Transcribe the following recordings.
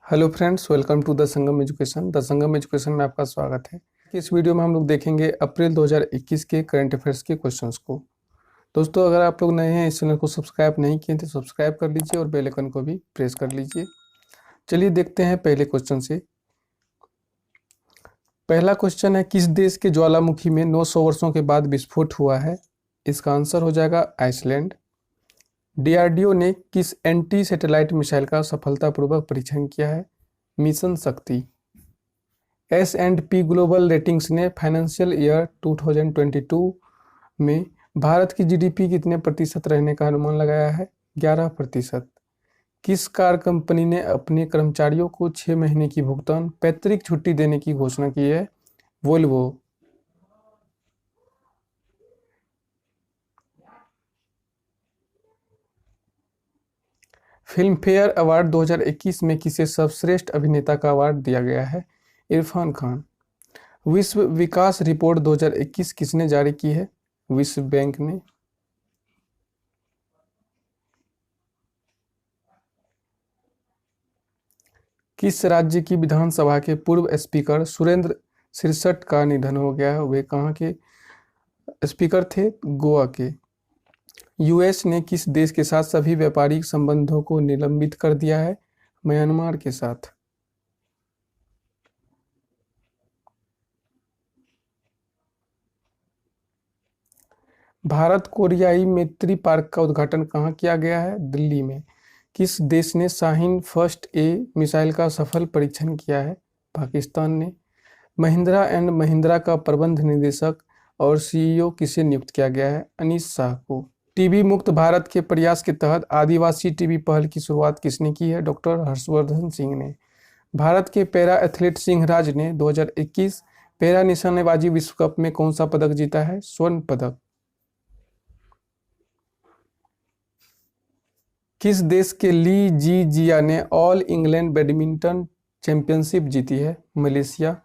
Hello friends, welcome to the Sangam education. The Sangam education में आपका स्वागत है। इस वीडियो में हम लोग देखेंगे अप्रैल 2021 के करंट अफेयर्स के क्वेश्चंस को। दोस्तों, अगर आप लोग नए हैं, इस चैनल को सब्सक्राइब नहीं किए तो सब्सक्राइब कर लीजिए और बेल आइकन को भी प्रेस कर लीजिए। चलिए देखते हैं पहले क्वेश्चन से। पहला क्वेश्चन है, किस देश के ज्वालामुखी में 900 वर्षों के बाद विस्फोट हुआ है? इसका आंसर हो जाएगा आइसलैंड। डीआरडीओ ने किस एंटी सैटेलाइट मिसाइल का सफलतापूर्वक परीक्षण किया है? मिशन शक्ति। S&P ग्लोबल रेटिंग्स ने फाइनेंशियल ईयर 2022 में भारत की जीडीपी कितने प्रतिशत रहने का अनुमान लगाया है? 11%। किस कार कंपनी ने अपने कर्मचारियों को 6 महीने की भुगतान पैतृक छुट्टी देने की घोषणा की है? वोल्वो। फिल्म फेयर अवार्ड 2021 में किसे सर्वश्रेष्ठ अभिनेता का अवार्ड दिया गया है? इरफान खान। विश्व विकास रिपोर्ट 2021 किसने जारी की है? विश्व बैंक ने। किस राज्य की विधानसभा के पूर्व स्पीकर सुरेंद्र सिरसट का निधन हो गया है? वे कहाँ के स्पीकर थे? गोवा के। यूएस ने किस देश के साथ सभी व्यापारिक संबंधों को निलंबित कर दिया है? म्यांमार के साथ। भारत कोरियाई मैत्री पार्क का उद्घाटन कहाँ किया गया है? दिल्ली में। किस देश ने शाहीन फर्स्ट ए मिसाइल का सफल परीक्षण किया है? पाकिस्तान ने। महिंद्रा एंड महिंद्रा का प्रबंध निदेशक और सीईओ किसे नियुक्त किया गया है? अनीस शाह को। टीबी मुक्त भारत के प्रयास के तहत आदिवासी टीबी पहल की शुरुआत किसने की है? डॉक्टर हर्षवर्धन सिंह ने। भारत के पैरा एथलीट सिंहराज ने 2021 पैरा निशानेबाजी विश्व कप में कौन सा पदक जीता है? स्वर्ण पदक। किस देश के ली जी जिया ने ऑल इंग्लैंड बैडमिंटन चैंपियनशिप जीती है? मलेशिया।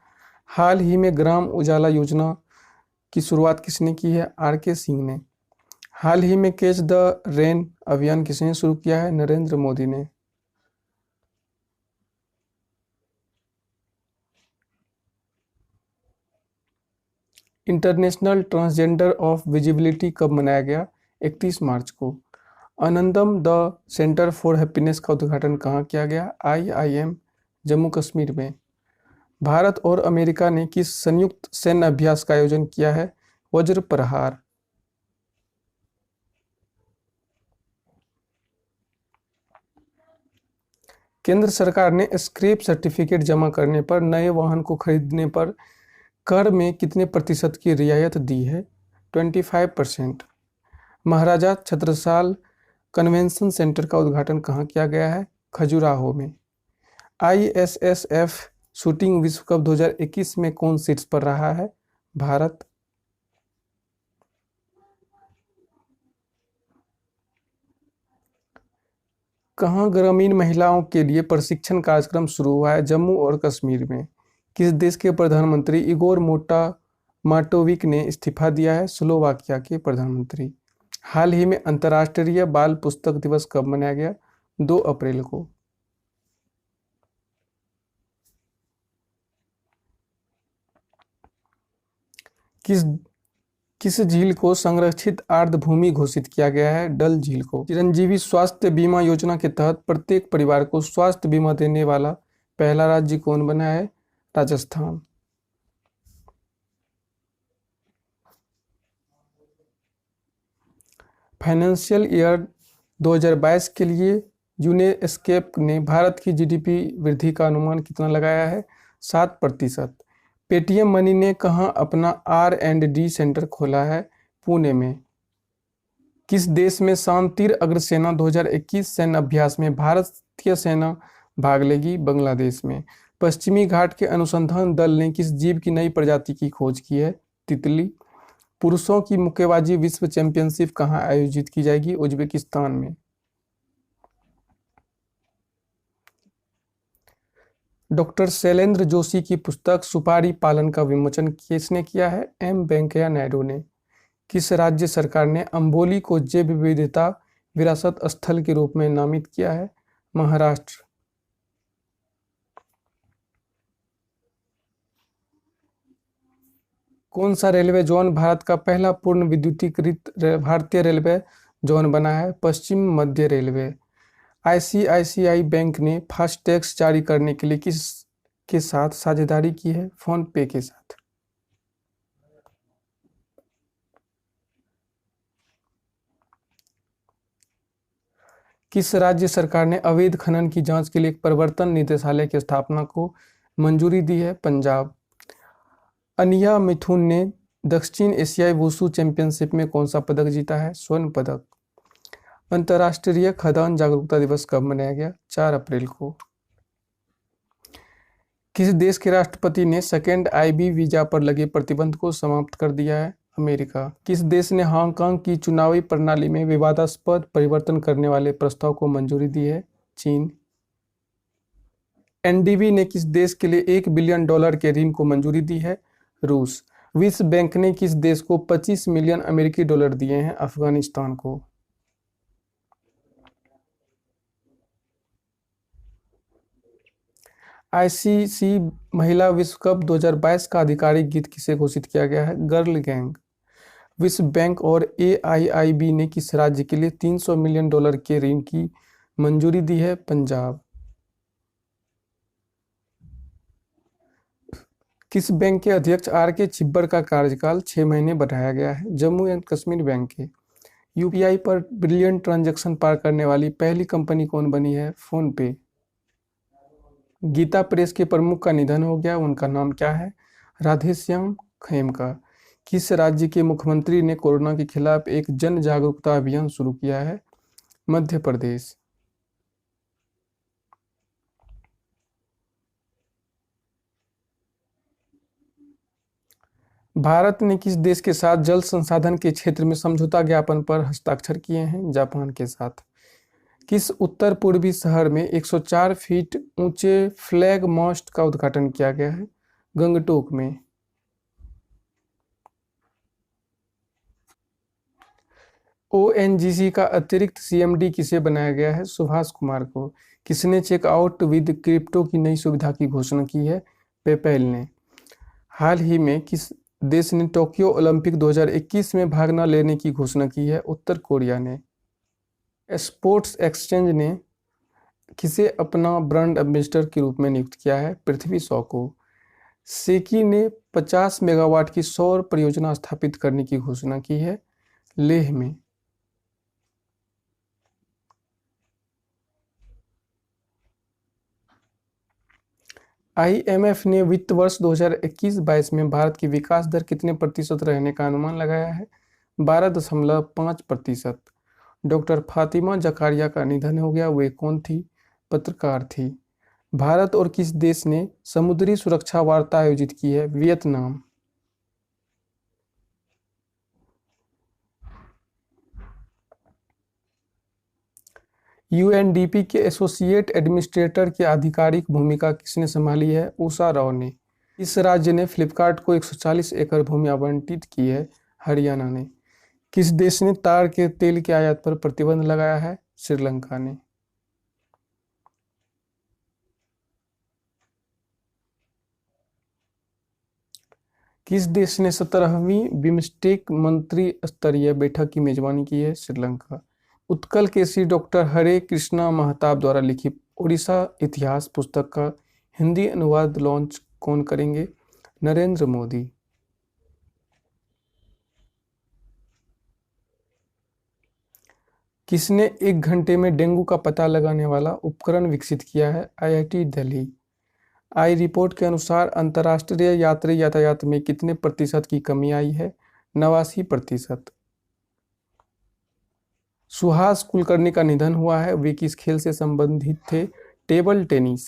हाल ही में ग्राम उजाला योजना की शुरुआत किसने की है? आर.के. सिंह ने। हाल ही में कैच द रेन अभियान किसने शुरू किया है? नरेंद्र मोदी ने। इंटरनेशनल ट्रांसजेंडर ऑफ विजिबिलिटी कब मनाया गया? 31 मार्च को। आनंदम द सेंटर फॉर हैप्पीनेस का उद्घाटन कहाँ किया गया? IIM जम्मू कश्मीर में। भारत और अमेरिका ने किस संयुक्त सैन्य अभ्यास का आयोजन किया है? वज्र प्रहार। केंद्र सरकार ने स्क्रैप सर्टिफिकेट जमा करने पर नए वाहन को खरीदने पर कर में कितने प्रतिशत की रियायत दी है? 25%। महाराजा छत्रसाल कन्वेंशन सेंटर का उद्घाटन कहाँ किया गया है? खजुराहो में। ISSF शूटिंग विश्व कप 2021 में कौन शीर्ष पर रहा है? भारत। कहाँ ग्रामीण महिलाओं के लिए प्रशिक्षण कार्यक्रम शुरू हुआ है? जम्मू और कश्मीर में। किस देश के प्रधानमंत्री इगोर माटोविक ने इस्तीफा दिया है? स्लोवाकिया के प्रधानमंत्री। हाल ही में अंतर्राष्ट्रीय बाल पुस्तक दिवस कब मनाया गया? 2 अप्रैल को। किस झील को संरक्षित आर्द्रभूमि घोषित किया गया है? डल झील को। चिरंजीवी स्वास्थ्य बीमा योजना के तहत प्रत्येक परिवार को स्वास्थ्य बीमा देने वाला पहला राज्य कौन बना है? राजस्थान। फाइनेंशियल ईयर 2022 के लिए यूनेस्केप ने भारत की जीडीपी वृद्धि का अनुमान कितना लगाया है? 7%। पेटीएम मनी ने कहाँ अपना R&D सेंटर खोला है? पुणे में। किस देश में शांतिर अग्रसेना 2021 सैन्य अभ्यास में भारतीय सेना भाग लेगी? बांग्लादेश में। पश्चिमी घाट के अनुसंधान दल ने किस जीव की नई प्रजाति की खोज की है? तितली। पुरुषों की मुक्केबाजी विश्व चैंपियनशिप कहाँ आयोजित की जाएगी? उज्बेकिस्तान में। डॉक्टर शैलेंद्र जोशी की पुस्तक सुपारी पालन का विमोचन किसने किया है? M. वेंकैया नायडू ने। किस राज्य सरकार ने अंबोली को जैव विविधता विरासत स्थल के रूप में नामित किया है? महाराष्ट्र। कौन सा रेलवे जोन भारत का पहला पूर्ण विद्युतीकृत भारतीय रेलवे जोन बना है? पश्चिम मध्य रेलवे। आईसीआईसीआई बैंक ने फास्टैग्स जारी करने के लिए किस के साथ साझेदारी की है? फोन पे के साथ। किस राज्य सरकार ने अवैध खनन की जांच के लिए एक प्रवर्तन निदेशालय की स्थापना को मंजूरी दी है? पंजाब। अनिया मिथुन ने दक्षिण एशियाई वुशु चैंपियनशिप में कौन सा पदक जीता है? स्वर्ण पदक। अंतर्राष्ट्रीय खदान जागरूकता दिवस कब मनाया गया? 4 अप्रैल को। किस देश के राष्ट्रपति ने सेकेंड आईबी वीजा पर लगे प्रतिबंध को समाप्त कर दिया है? अमेरिका। किस देश ने हांगकांग की चुनावी प्रणाली में विवादास्पद परिवर्तन करने वाले प्रस्ताव को मंजूरी दी है? चीन। एनडीबी ने किस देश के लिए $1 बिलियन के ऋण को मंजूरी दी है? रूस। विश्व बैंक ने किस देश को $25 मिलियन दिए हैं? अफगानिस्तान को। आईसीसी महिला विश्व कप 2022 का आधिकारिक गीत किसे घोषित किया गया है? Girl gang. विश्व बैंक और एआईआईबी ने किस राज्य के लिए $300 मिलियन के ऋण की मंजूरी दी है? पंजाब। किस बैंक के अध्यक्ष आर के छिब्बर का कार्यकाल 6 महीने बढ़ाया गया है? जम्मू एंड कश्मीर बैंक के। यूपीआई पर बिलियन ट्रांजैक्शन पार करने वाली पहली कंपनी कौन बनी है? फोन पे। गीता प्रेस के प्रमुख का निधन हो गया, उनका नाम क्या है? राधेश्याम खेमका। किस राज्य के मुख्यमंत्री ने कोरोना के खिलाफ एक जन जागरूकता अभियान शुरू किया है? मध्य प्रदेश। भारत ने किस देश के साथ जल संसाधन के क्षेत्र में समझौता ज्ञापन पर हस्ताक्षर किए हैं? जापान के साथ। किस उत्तर पूर्वी शहर में 104 फीट ऊंचे फ्लैग मास्ट का उद्घाटन किया गया है? गंगटोक में। ओएनजीसी का अतिरिक्त सीएमडी किसे बनाया गया है? सुभाष कुमार को। किसने चेकआउट विद क्रिप्टो की नई सुविधा की घोषणा की है? पेपैल ने। हाल ही में किस देश ने टोक्यो ओलंपिक 2021 में भाग न लेने की घोषणा की है? उत्तर कोरिया ने। स्पोर्ट्स एक्सचेंज ने किसे अपना ब्रांड एम्बेसडर के रूप में नियुक्त किया है? पृथ्वी शॉ को। सेकी ने 50 मेगावाट की सौर परियोजना स्थापित करने की घोषणा की है लेह में। आईएमएफ ने वित्त वर्ष 2021-22 में भारत की विकास दर कितने प्रतिशत रहने का अनुमान लगाया है? 12.5%। डॉक्टर फातिमा जकारिया का निधन हो गया, वे कौन थी? पत्रकार थी। भारत और किस देश ने समुद्री सुरक्षा वार्ता आयोजित की है? वियतनाम। यूएनडीपी के एसोसिएट एडमिनिस्ट्रेटर की आधिकारिक भूमिका किसने संभाली है? उषा राव ने। इस राज्य ने फ्लिपकार्ट को 140 एकड़ भूमि आवंटित की है? हरियाणा ने। किस देश ने ताड़ के तेल के आयात पर प्रतिबंध लगाया है? श्रीलंका ने। किस देश ने 17वीं बिम्स्टेक मंत्री स्तरीय बैठक की मेजबानी की है? श्रीलंका। उत्कल केसरी डॉक्टर हरे कृष्णा महताब द्वारा लिखी ओडिशा इतिहास पुस्तक का हिंदी अनुवाद लॉन्च कौन करेंगे? नरेंद्र मोदी। किसने 1 घंटे में डेंगू का पता लगाने वाला उपकरण विकसित किया है? आईआईटी दिल्ली। आई रिपोर्ट के अनुसार अंतर्राष्ट्रीय यात्री यातायात में कितने प्रतिशत की कमी आई है? 89%। सुहास कुलकर्णी का निधन हुआ है, वे किस खेल से संबंधित थे? Table tennis.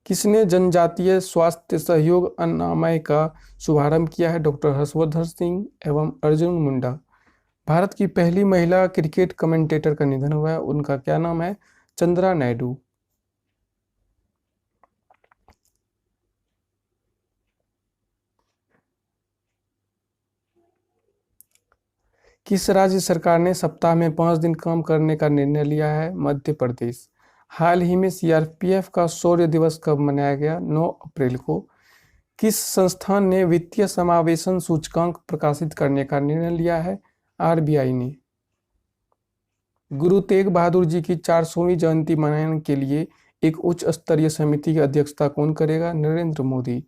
किसने जनजातीय स्वास्थ्य सहयोग अन्नामय का शुभारंभ किया है? डॉक्टर हर्षवर्धन सिंह एवं अर्जुन मुंडा। भारत की पहली महिला क्रिकेट कमेंटेटर का निधन हुआ है, उनका क्या नाम है? चंद्रा नायडू। किस राज्य सरकार ने सप्ताह में 5 दिन काम करने का निर्णय लिया है? मध्य प्रदेश। हाल ही में सीआरपीएफ का शौर्य दिवस कब मनाया गया? 9 अप्रैल को। किस संस्थान ने वित्तीय समावेशन सूचकांक प्रकाशित करने का निर्णय लिया है? आरबीआई ने। गुरु तेग बहादुर जी की 400वीं जयंती मनाने के लिए एक उच्च स्तरीय समिति की अध्यक्षता कौन करेगा? नरेंद्र मोदी।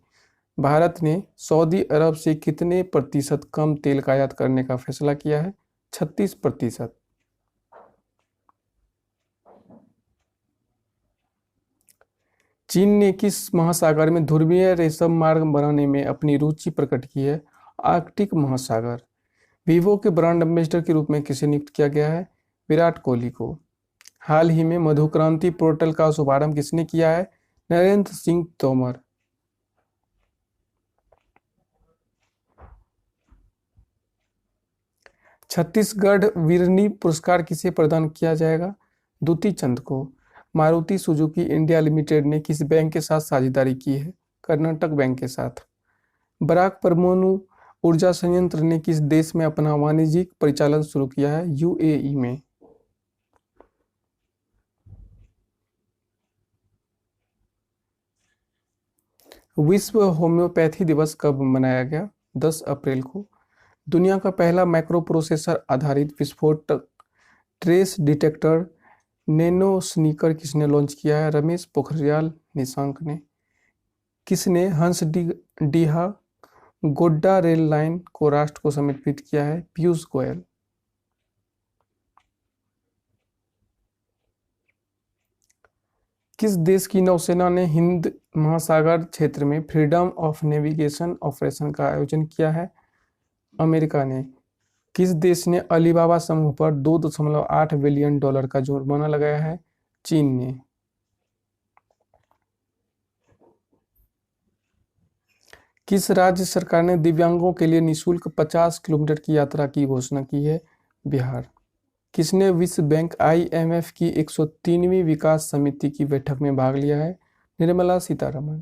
भारत ने सऊदी अरब से कितने प्रतिशत कम तेल का आयात करने का फैसला किया है? 36%। चीन ने किस महासागर में ध्रुवीय रेशम मार्ग बनाने में अपनी रुचि प्रकट की है? आर्कटिक महासागर। वीवो के ब्रांड एम्बेसडर के रूप में किसे नियुक्त किया गया है? विराट कोहली को। हाल ही में मधुक्रांति पोर्टल का शुभारंभ किसने किया है? नरेंद्र सिंह तोमर। छत्तीसगढ़ वीरनी पुरस्कार किसे प्रदान किया जाएगा? दुती चंद को। मारुति सुजुकी इंडिया लिमिटेड ने किस बैंक के साथ साझेदारी की है? कर्नाटक बैंक के साथ। बराक परमाणु ऊर्जा संयंत्र ने किस देश में अपना वाणिज्यिक परिचालन शुरू किया है? यूएई में। विश्व होम्योपैथी दिवस कब मनाया गया? 10 अप्रैल को। दुनिया का पहला माइक्रो प्रोसेसर आधारित विस्फोटक ट्रेस डिटेक्टर नैनो स्नीकर किसने लॉन्च किया है? रमेश पोखरियाल निशंक ने। किसने हंसडीहा गोड्डा रेल लाइन को राष्ट्र को समर्पित किया है? पीयूष गोयल। किस देश की नौसेना ने हिंद महासागर क्षेत्र में फ्रीडम ऑफ नेविगेशन ऑपरेशन का आयोजन किया है? अमेरिका ने। किस देश ने अलीबाबा समूह पर $2.8 बिलियन का जुर्माना लगाया है? चीन ने। किस राज्य सरकार ने दिव्यांगों के लिए निःशुल्क 50 किलोमीटर की यात्रा की घोषणा की है? बिहार। किसने विश्व बैंक आईएमएफ की 103वीं विकास समिति की बैठक में भाग लिया है? निर्मला सीतारमण।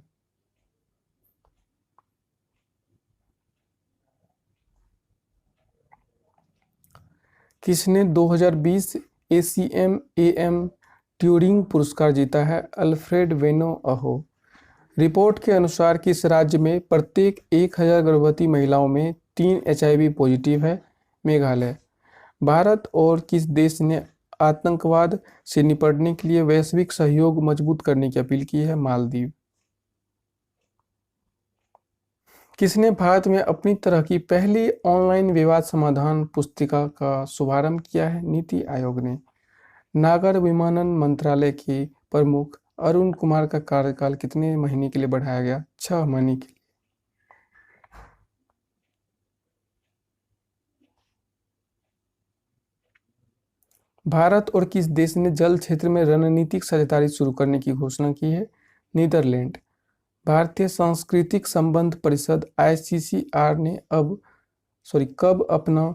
किसने 2020 एसीएम एएम ट्यूरिंग पुरस्कार जीता है? अल्फ्रेड वेनो अहो। रिपोर्ट के अनुसार किस राज्य में प्रत्येक 1000 गर्भवती महिलाओं में 3 एचआईवी पॉजिटिव है? मेघालय। भारत और किस देश ने आतंकवाद से निपटने के लिए वैश्विक सहयोग मजबूत करने की अपील की है? मालदीव। किसने भारत में अपनी तरह की पहली ऑनलाइन विवाद समाधान पुस्तिका का शुभारंभ किया है? नीति आयोग ने। नागर विमानन मंत्रालय के प्रमुख अरुण कुमार का कार्यकाल कितने महीने के लिए बढ़ाया गया? 6 महीने के लिए। भारत और किस देश ने जल क्षेत्र में रणनीतिक साझेदारी शुरू करने की घोषणा की है? नीदरलैंड। भारतीय सांस्कृतिक संबंध परिषद आईसीसीआर ने कब अपना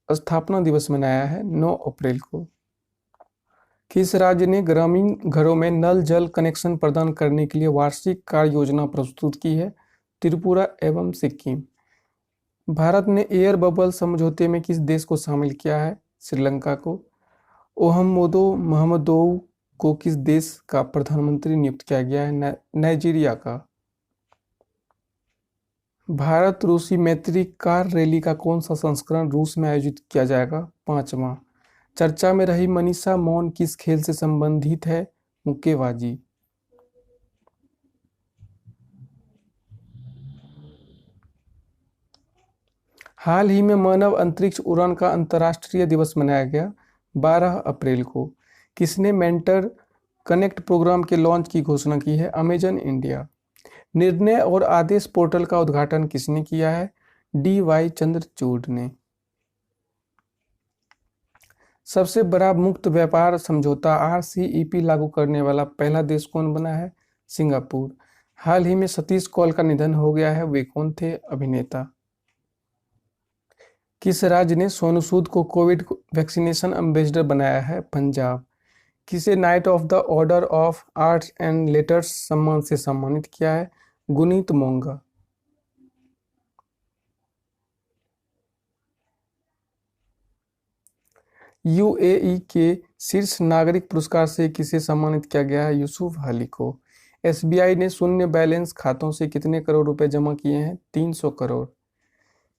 स्थापना दिवस मनाया है? 9 अप्रैल को। किस राज्य ने ग्रामीण घरों में नल जल कनेक्शन प्रदान करने के लिए वार्षिक कार्य योजना प्रस्तुत की है? त्रिपुरा एवं सिक्किम। भारत ने एयर बबल समझौते में किस देश को शामिल किया है? श्रीलंका को। ओहमोदो महमदोव को किस देश का प्रधानमंत्री नियुक्त किया गया है? नाइजीरिया का। भारत रूसी मैत्री कार रैली का कौन सा संस्करण रूस में आयोजित किया जाएगा? 5वां। चर्चा में रही मनीषा मौन किस खेल से संबंधित है? मुक्केबाजी। हाल ही में मानव अंतरिक्ष उड़ान का अंतर्राष्ट्रीय दिवस मनाया गया 12 अप्रैल को। किसने मेंटर कनेक्ट प्रोग्राम के लॉन्च की घोषणा की है? Amazon India. निर्णय और आदेश पोर्टल का उद्घाटन किसने किया है? डी.वाई. चंद्रचूड़ ने। सबसे बड़ा मुक्त व्यापार समझौता आरसीईपी लागू करने वाला पहला देश कौन बना है? सिंगापुर। हाल ही में सतीश कौल का निधन हो गया है, वे कौन थे? अभिनेता। किस राज्य ने सोनू सूद को कोविड वैक्सीनेशन एम्बेसडर बनाया है? पंजाब। किसे night of the order of arts and letters सम्मान से सम्मानित किया है? गुनीत मोंगा। यूएई के शीर्ष नागरिक पुरस्कार से किसे सम्मानित किया गया है? यूसुफ अली को। एसबीआई ने शून्य बैलेंस खातों से कितने करोड़ रुपए जमा किए हैं? 300 करोड़।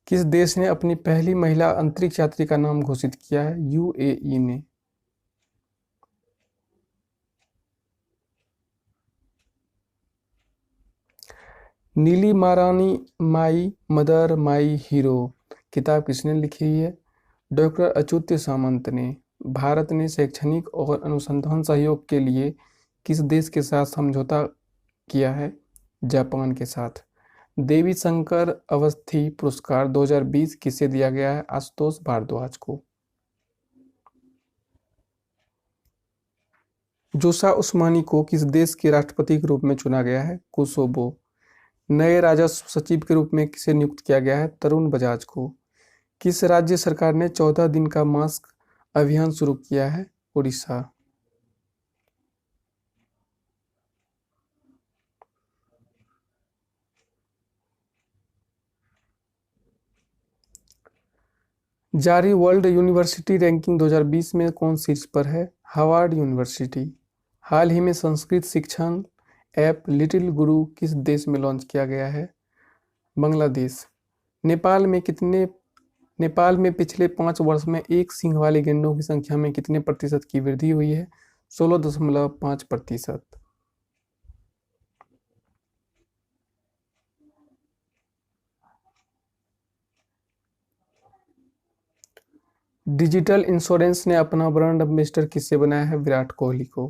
किस देश ने अपनी पहली महिला अंतरिक्ष यात्री का नाम घोषित किया है? यूएई ने। नीली महारानी माई मदर माई हीरो किताब किसने लिखी है? डॉक्टर अच्युत सामंत ने। भारत ने शैक्षणिक और अनुसंधान सहयोग के लिए किस देश के साथ समझौता किया है? जापान के साथ। देवी शंकर अवस्थी पुरस्कार 2020 किसे दिया गया है? आशुतोष भारद्वाज को। जोशा उस्मानी को किस देश के राष्ट्रपति के रूप में चुना गया है? कोसोवो। नए राजस्व सचिव के रूप में किसे नियुक्त किया गया है? तरुण बजाज को। किस राज्य सरकार ने 14 दिन का मास्क अभियान शुरू किया है? उड़ीसा। जारी वर्ल्ड यूनिवर्सिटी रैंकिंग 2020 में कौन शीर्ष पर है? Harvard university. हाल ही में संस्कृत शिक्षण ऐप लिटिल गुरु किस देश में लॉन्च किया गया है? बांग्लादेश। नेपाल में पिछले 5 वर्ष में एक सींग वाले गैंडों की संख्या में कितने प्रतिशत की वृद्धि हुई है? 16.5%। डिजिटल इंश्योरेंस ने अपना ब्रांड एम्बेसडर किससे बनाया है? विराट कोहली को।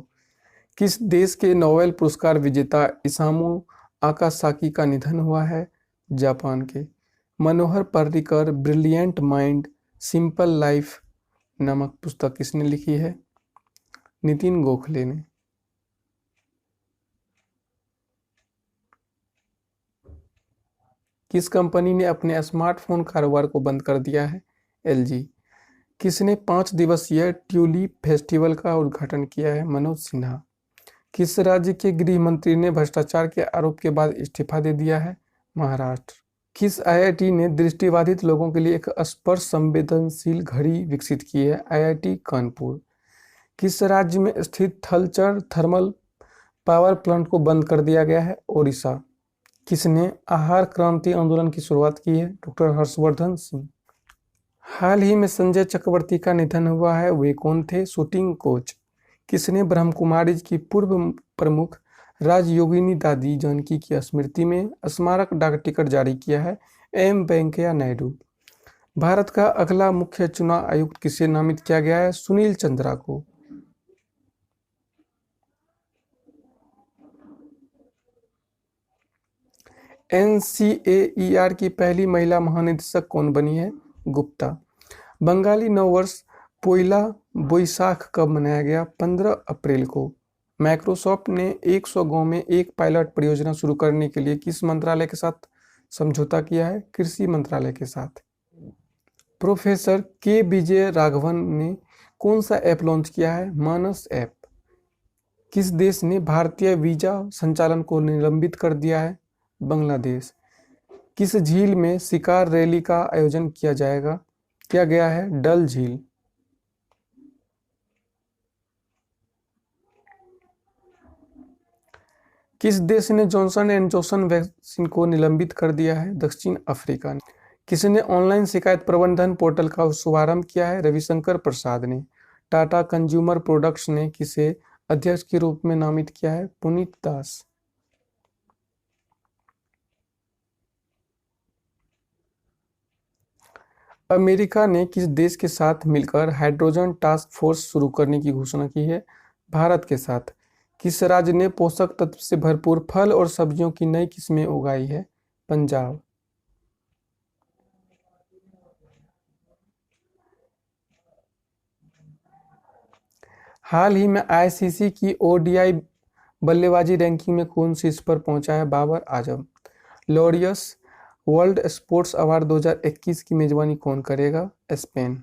किस देश के नोबेल पुरस्कार विजेता इसामु आकासाकी का निधन हुआ है? जापान के। Manohar Parrikar brilliant mind simple life नामक पुस्तक किसने लिखी है? नितिन गोखले ने। किस कंपनी ने अपने स्मार्टफोन कारोबार को बंद कर दिया है? एलजी। किसने 5 दिवसीय ट्यूलिप फेस्टिवल का उद्घाटन किया है? मनोज सिन्हा। किस राज्य के गृह मंत्री ने भ्रष्टाचार के आरोप के बाद इस्तीफा दे दिया है? महाराष्ट्र। किस आईआईटी ने दृष्टिबाधित लोगों के लिए एक स्पर्श संवेदनशील घड़ी विकसित की है? आईआईटी कानपुर। किस राज्य में स्थित थलचर थर्मल पावर प्लांट को बंद कर दिया गया है? ओडिशा। किसने आहार क्रांति आंदोलन की शुरुआत की है? डॉक्टर हर्षवर्धन सिंह। हाल ही में संजय चक्रवर्ती का निधन हुआ है, वे कौन थे? Shooting coach. किसने ब्रह्मकुमारीज की पूर्व प्रमुख राजयोगिनी दादी जानकी की स्मृति में स्मारक डाक टिकट जारी किया है? एम वेंकैया नायडू। भारत का अगला मुख्य चुनाव आयुक्त किसे नामित किया गया है? सुनील चंद्रा को। एनसीएईआर की पहली महिला महानिदेशक कौन बनी है? गुप्ता। बंगाली नववर्ष पोइला बोईसाख कब मनाया गया? 15 अप्रैल को। माइक्रोसॉफ्ट ने 100 गांव में एक पायलट परियोजना शुरू करने के लिए किस मंत्रालय के साथ समझौता किया है? कृषि मंत्रालय के साथ। प्रोफेसर के विजय राघवन ने कौन सा ऐप लॉन्च किया है? मानस ऐप। किस देश ने भारतीय वीजा संचालन को निलंबित कर दिया है? बांग्लादेश। किस झील में शिकार रैली का आयोजन किया गया है? डल झील। किस देश ने जॉनसन एंड जॉनसन वैक्सीन को निलंबित कर दिया है? दक्षिण अफ्रीका ने। किसने ऑनलाइन शिकायत प्रबंधन पोर्टल का शुभारंभ किया है? रविशंकर प्रसाद ने। टाटा कंज्यूमर प्रोडक्ट्स ने किसे अध्यक्ष के रूप में नामित किया है? पुनीत दास। अमेरिका ने किस देश के साथ मिलकर हाइड्रोजन टास्क फोर्स शुरू करने की घोषणा की है? भारत के साथ। किस राज्य ने पोषक तत्व से भरपूर फल और सब्जियों की नई किस्में उगाई है? पंजाब। हाल ही में आईसीसी की ओडीआई बल्लेबाजी रैंकिंग में कौन शीर्ष पर पहुंचा है? Babar Azam. Laureus world sports award 2021 की मेजबानी कौन करेगा? स्पेन।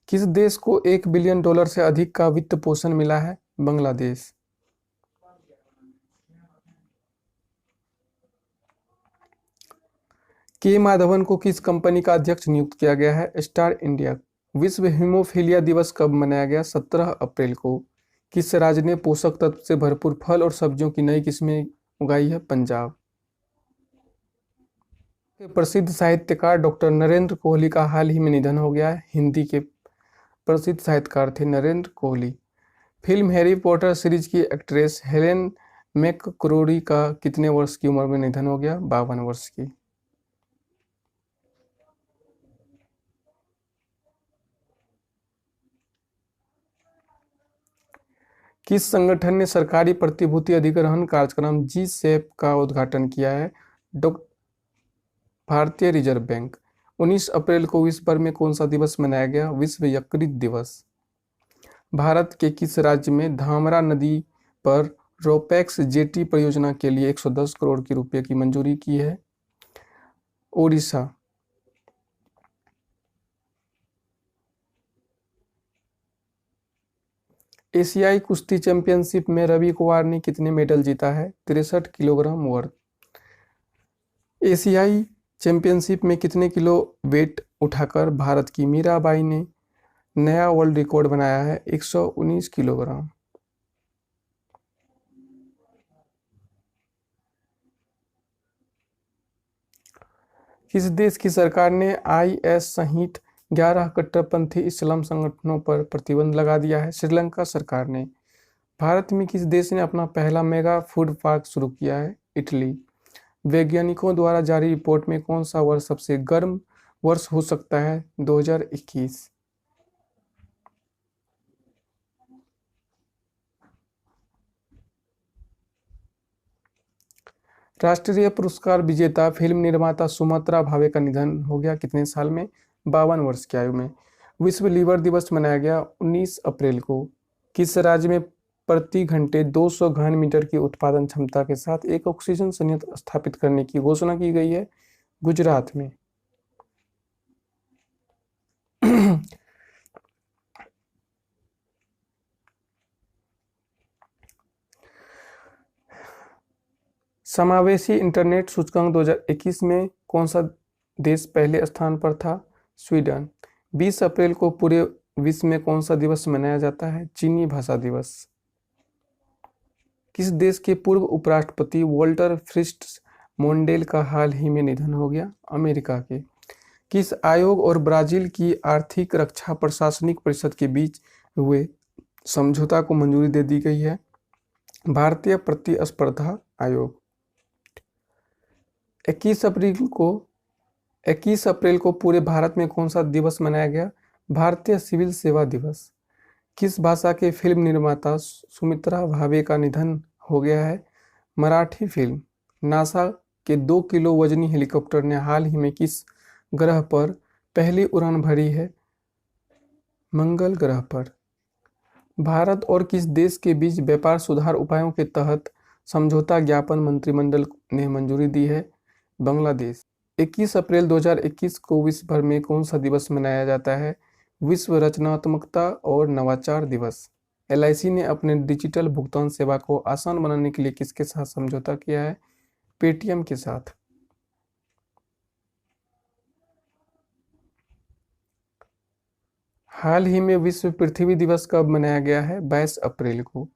किस देश को $1 बिलियन से अधिक का वित्त पोषण मिला है? बांग्लादेश। के माधवन को किस कंपनी का अध्यक्ष नियुक्त किया गया है? Star India. विश्व हीमोफीलिया दिवस कब मनाया गया? 17 अप्रैल को। किस राज्य ने पोषक तत्व से भरपूर फल और सब्जियों की नई किस्में उगाई है? पंजाब। प्रसिद्ध साहित्यकार डॉक्टर नरेंद्र कोहली का हाल ही में निधन हो गया है। हिंदी के प्रसिद्ध साहित्यकार थे Narendra Kohli. Film Harry Potter series की एक्ट्रेस हेलेन मैकक्रोरी का कितने वर्ष की उम्र में निधन हो गया? 52 वर्ष की। किस संगठन ने सरकारी प्रतिभूति अधिग्रहण कार्यक्रम जी सैप का उद्घाटन किया है? डॉ भारतीय रिजर्व बैंक। 19 अप्रैल को विश्व भर में कौन सा दिवस मनाया गया? विश्व यकृत दिवस। भारत के किस राज्य में धामरा नदी पर रोपैक्स जेटी परियोजना के लिए 110 करोड़ की रुपए की मंजूरी की है? ओडिशा। एशियाई कुश्ती चैंपियनशिप में रवि कुमार ने कितने मेडल जीता है? 63 किलोग्राम वर्ग। एशियाई चैंपियनशिप में कितने किलो वेट उठाकर भारत की मीराबाई ने नया वर्ल्ड रिकॉर्ड बनाया है? 119 किलोग्राम। किस देश की सरकार ने आईएस सहित 11 कट्टरपंथी इस्लाम संगठनों पर प्रतिबंध लगा दिया है? श्रीलंका सरकार ने। भारत में किस देश ने अपना पहला मेगा फूड पार्क शुरू किया है? इटली। वैज्ञानिकों द्वारा जारी रिपोर्ट में कौन सा वर्ष सबसे गर्म वर्ष हो सकता है? 2021। राष्ट्रीय पुरस्कार विजेता फिल्म निर्माता सुमित्रा भावे का निधन हो गया कितने साल में? 52 वर्ष की आयु में। विश्व लीवर दिवस मनाया गया 19 अप्रैल को। किस राज्य में प्रति घंटे 200 घन मीटर की उत्पादन क्षमता के साथ एक ऑक्सीजन संयंत्र स्थापित करने की घोषणा की गई है? गुजरात में। समावेशी इंटरनेट सूचकांक 2021 में कौन सा देश पहले स्थान पर था? स्वीडन। 20 अप्रैल को पूरे विश्व में कौन सा दिवस मनाया जाता है? चीनी भाषा दिवस। किस देश के पूर्व उपराष्ट्रपति वॉल्टर फ्रिट्ज मोंडेल का हाल ही में निधन हो गया? अमेरिका के। किस आयोग और ब्राजील की आर्थिक रक्षा प्रशासनिक परिषद के बीच हुए समझौता को मंजूरी दे दी गई है? भारतीय प्रतिस्पर्धा आयोग। 21 अप्रैल को 21 अप्रैल को पूरे भारत में कौन सा दिवस मनाया गया? भारतीय सिविल सेवा दिवस। किस भाषा के फिल्म निर्माता सुमित्रा भावे का निधन हो गया है? मराठी फिल्म। नासा के 2 किलो वजनी हेलीकॉप्टर ने हाल ही में किस ग्रह पर पहली उड़ान भरी है? मंगल ग्रह पर। भारत और किस देश के बीच व्यापार सुधार उपायों के तहत समझौता ज्ञापन मंत्रिमंडल ने मंजूरी दी है? बांग्लादेश। 21 अप्रैल 2021 को विश्व भर में कौन सा दिवस मनाया जाता है? विश्व रचनात्मकता और नवाचार दिवस। एलआईसी ने अपने डिजिटल भुगतान सेवा को आसान बनाने के लिए किसके साथ समझौता किया है? पेटीएम के साथ। हाल ही में विश्व पृथ्वी दिवस कब मनाया गया है? 22 अप्रैल को।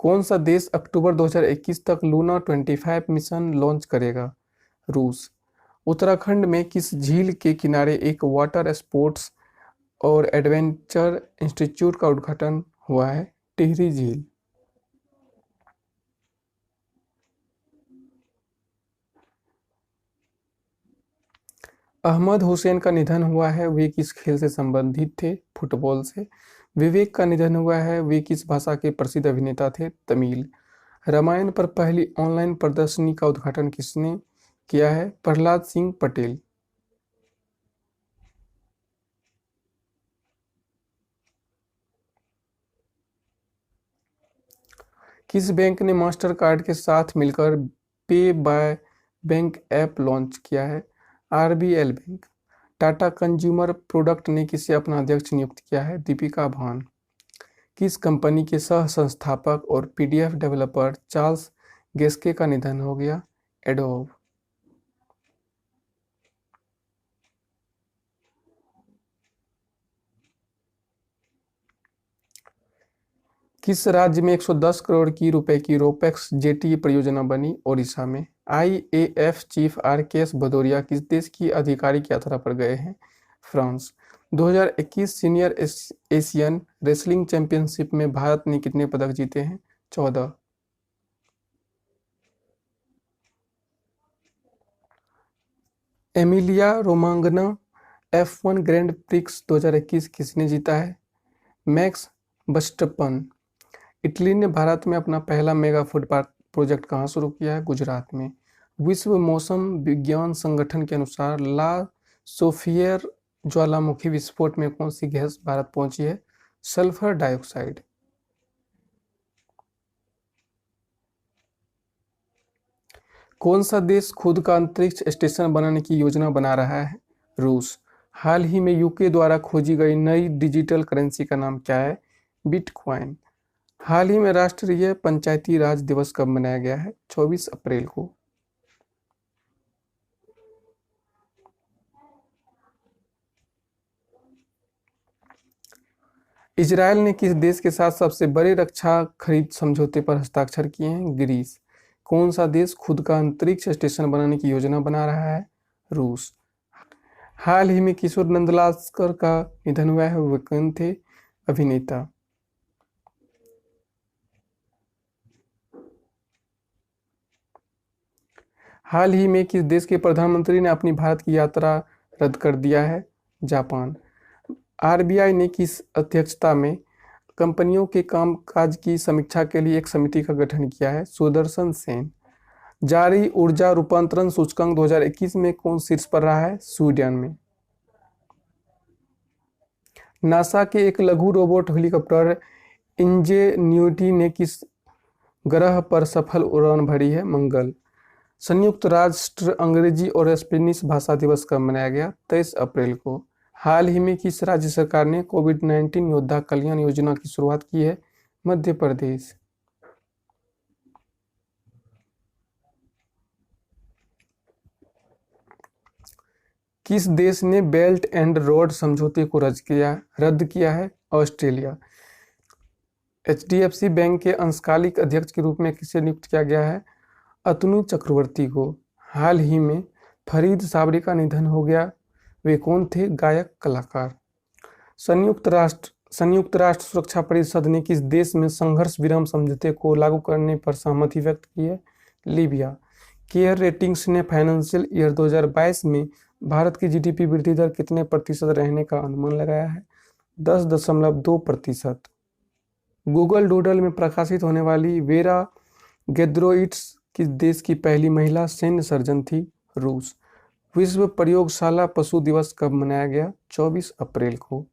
कौन सा देश अक्टूबर 2021 तक लूना 25 मिशन लॉन्च करेगा? रूस। उत्तराखंड में किस झील के किनारे एक वाटर स्पोर्ट्स और एडवेंचर इंस्टीट्यूट का उद्घाटन हुआ है? टिहरी झील। अहमद हुसैन का निधन हुआ है, वे किस खेल से संबंधित थे? फुटबॉल से। विवेक का निधन हुआ है, वे किस भाषा के प्रसिद्ध अभिनेता थे? तमिल। रामायण पर पहली ऑनलाइन प्रदर्शनी का उद्घाटन किसने किया है? प्रहलाद सिंह पटेल। किस बैंक ने मास्टर कार्ड के साथ मिलकर पे बाय बैंक ऐप लॉन्च किया है? RBL bank. Tata consumer product ने किसे अपना अध्यक्ष नियुक्त किया है? दीपिका भान। किस कंपनी के सह संस्थापक और पीडीएफ डेवलपर चार्ल्स गेस्के का निधन हो गया? एडोब। किस राज्य में 110 करोड़ की रुपए की रोपेक्स जेटी परियोजना बनी? ओडिशा में। आईएएफ चीफ आरकेएस भदौरिया किस देश की आधिकारिक यात्रा पर गए हैं? France. 2021 senior Asian wrestling championship में भारत ने कितने पदक जीते हैं? 14। एमिलिया रोमांगना F1 ग्रैंड प्रिक्स 2021 किसने जीता है? मैक्स बस्टपन। इटली ने भारत में अपना पहला मेगा फूड पार्क प्रोजेक्ट कहाँ शुरू किया है? गुजरात में। विश्व मौसम विज्ञान संगठन के अनुसार ला सोफियर ज्वालामुखी विस्फोट में कौन सी गैस भारत पहुंची है? Sulphur dioxide. कौन सा देश खुद का अंतरिक्ष स्टेशन बनाने की योजना बना रहा है? रूस। हाल ही में यूके द्वारा खोजी गई नई डिजिटल करेंसी का नाम क्या है? बिटकॉइन। हाल ही में राष्ट्रीय पंचायती राज दिवस कब मनाया गया है? 24 अप्रैल को। इजरायल ने किस देश के साथ सबसे बड़े रक्षा खरीद समझौते पर हस्ताक्षर किए हैं? ग्रीस। कौन सा देश खुद का अंतरिक्ष स्टेशन बनाने की योजना बना रहा है? रूस। हाल ही में किशोर नंदलाकर का निधन हुआ है, वे कौन थे? अभिनेता। हाल ही में किस देश के प्रधानमंत्री ने अपनी भारत की यात्रा रद्द कर दिया है? जापान। आरबीआई ने किस अध्यक्षता में कंपनियों के कामकाज की समीक्षा के लिए एक समिति का गठन किया है? सुदर्शन सेन। जारी ऊर्जा रूपांतरण सूचकांक 2021 में कौन शीर्ष पर रहा है? स्वीडन में। नासा के एक लघु रोबोट हेलीकॉप्टर इंजेन्यूटी ने किस ग्रह पर सफल उड़ान भरी है? मंगल। संयुक्त राष्ट्र अंग्रेजी और स्पेनिश भाषा दिवस कब मनाया गया? 23 अप्रैल को। हाल ही में किस राज्य सरकार ने कोविड-19 योद्धा कल्याण योजना की शुरुआत की है? मध्य प्रदेश। किस देश ने बेल्ट एंड रोड समझौते को रद्द किया है? ऑस्ट्रेलिया। एचडीएफसी बैंक के अंशकालिक अध्यक्ष के रूप में किसे नियुक्त किया गया है? अतनु चक्रवर्ती को। हाल ही में फरीद साबरी का निधन हो गया, वे कौन थे? गायक कलाकार। संयुक्त राष्ट्र सुरक्षा परिषद ने किस देश में संघर्ष विराम समझौते को लागू करने पर सहमति व्यक्त की है? लीबिया। केयर रेटिंग्स ने फाइनेंशियल ईयर 2022 में भारत की जीडीपी वृद्धि दर कितने प्रतिशत रहने का अनुमान लगाया है? 10.2%। गूगल डूडल में प्रकाशित होने वाली वेरा गेद्रोइट्स किस देश की पहली महिला सैन्य सर्जन थी? रूस। विश्व प्रयोगशाला पशु दिवस कब मनाया गया? 24 अप्रैल को।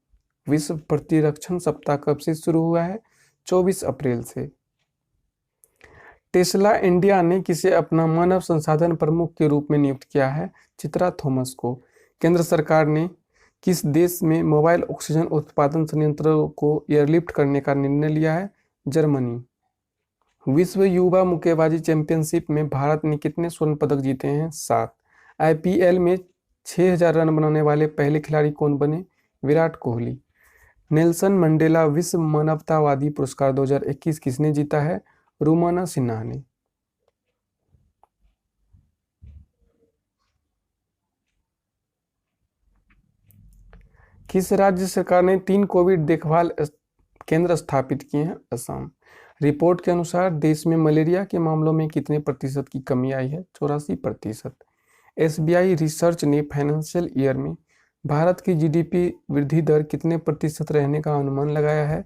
विश्व प्रतिरक्षण सप्ताह कब से शुरू हुआ है? 24 अप्रैल से। टेस्ला इंडिया ने किसे अपना मानव संसाधन प्रमुख के रूप में नियुक्त किया है? चित्रा थॉमस को। केंद्र सरकार ने किस देश में मोबाइल ऑक्सीजन उत्पादन संयंत्रों को एयरलिफ्ट करने का निर्णय लिया है? जर्मनी। विश्व युवा मुक्केबाजी चैंपियनशिप में भारत ने कितने स्वर्ण पदक जीते हैं? 7। आईपीएल में 6000 रन बनाने वाले पहले खिलाड़ी कौन बने? विराट कोहली। नेल्सन मंडेला विश्व मानवतावादी पुरस्कार 2021 किसने जीता है? रुमाना सिन्हा ने। किस राज्य सरकार ने 3 कोविड देखभाल केंद्र स्थापित किए हैं? असम। रिपोर्ट के अनुसार देश में मलेरिया के मामलों में कितने प्रतिशत की कमी आई है? 84%। एसबीआई रिसर्च ने फाइनेंशियल ईयर में भारत की जीडीपी वृद्धि दर कितने प्रतिशत रहने का अनुमान लगाया है?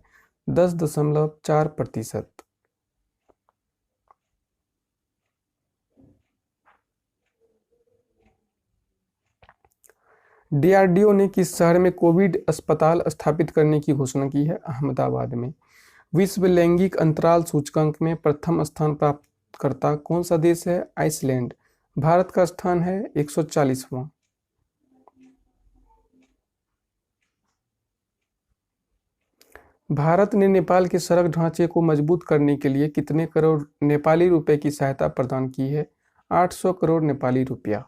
10.4%। डीआरडीओ ने किस शहर में कोविड अस्पताल स्थापित करने की घोषणा की है? अहमदाबाद में। विश्व लैंगिक अंतराल सूचकांक में प्रथम स्थान प्राप्त करता कौन सा देश है? आइसलैंड। भारत का स्थान है 140वां। भारत ने नेपाल के सड़क ढांचे को मजबूत करने के लिए कितने करोड़ नेपाली रुपए की सहायता प्रदान की है? 800 करोड़ नेपाली रुपया।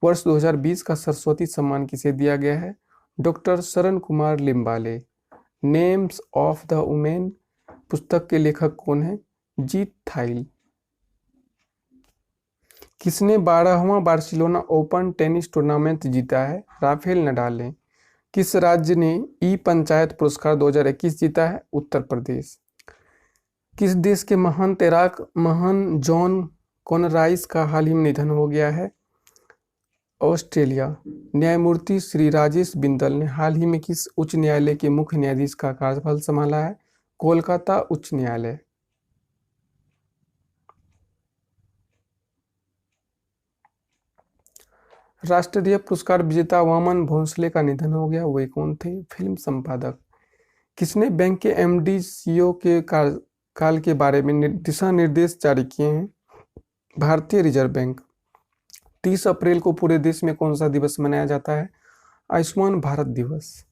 वर्ष 2020 का सरस्वती सम्मान किसे दिया गया है? डॉक्टर शरण Kumar Limbale. Names of the women पुस्तक के लेखक कौन है? जीत थाइल। किसने 12वां बार्सिलोना ओपन टेनिस टूर्नामेंट जीता है? राफेल नडाल ने। किस राज्य ने ई पंचायत पुरस्कार 2021 जीता है? उत्तर प्रदेश। किस देश के महान तैराक महान जॉन कॉनराइस का हाल ही में निधन हो गया है? ऑस्ट्रेलिया। न्यायमूर्ति श्री राजेश बिंदल ने हाल ही में किस उच्च न्यायालय के मुख्य न्यायाधीश का कार्यभार संभाला है? कोलकाता उच्च न्यायालय। राष्ट्रीय पुरस्कार विजेता वामन भोंसले का निधन हो गया। वे कौन थे? फिल्म संपादक। किसने बैंक के एमडी सीईओ के कार्यकाल के बारे में दिशा निर्देश जारी किए हैं? भारतीय रिजर्व बैंक। 30 अप्रैल को पूरे देश में कौन सा दिवस मनाया जाता है? आयुष्मान भारत दिवस।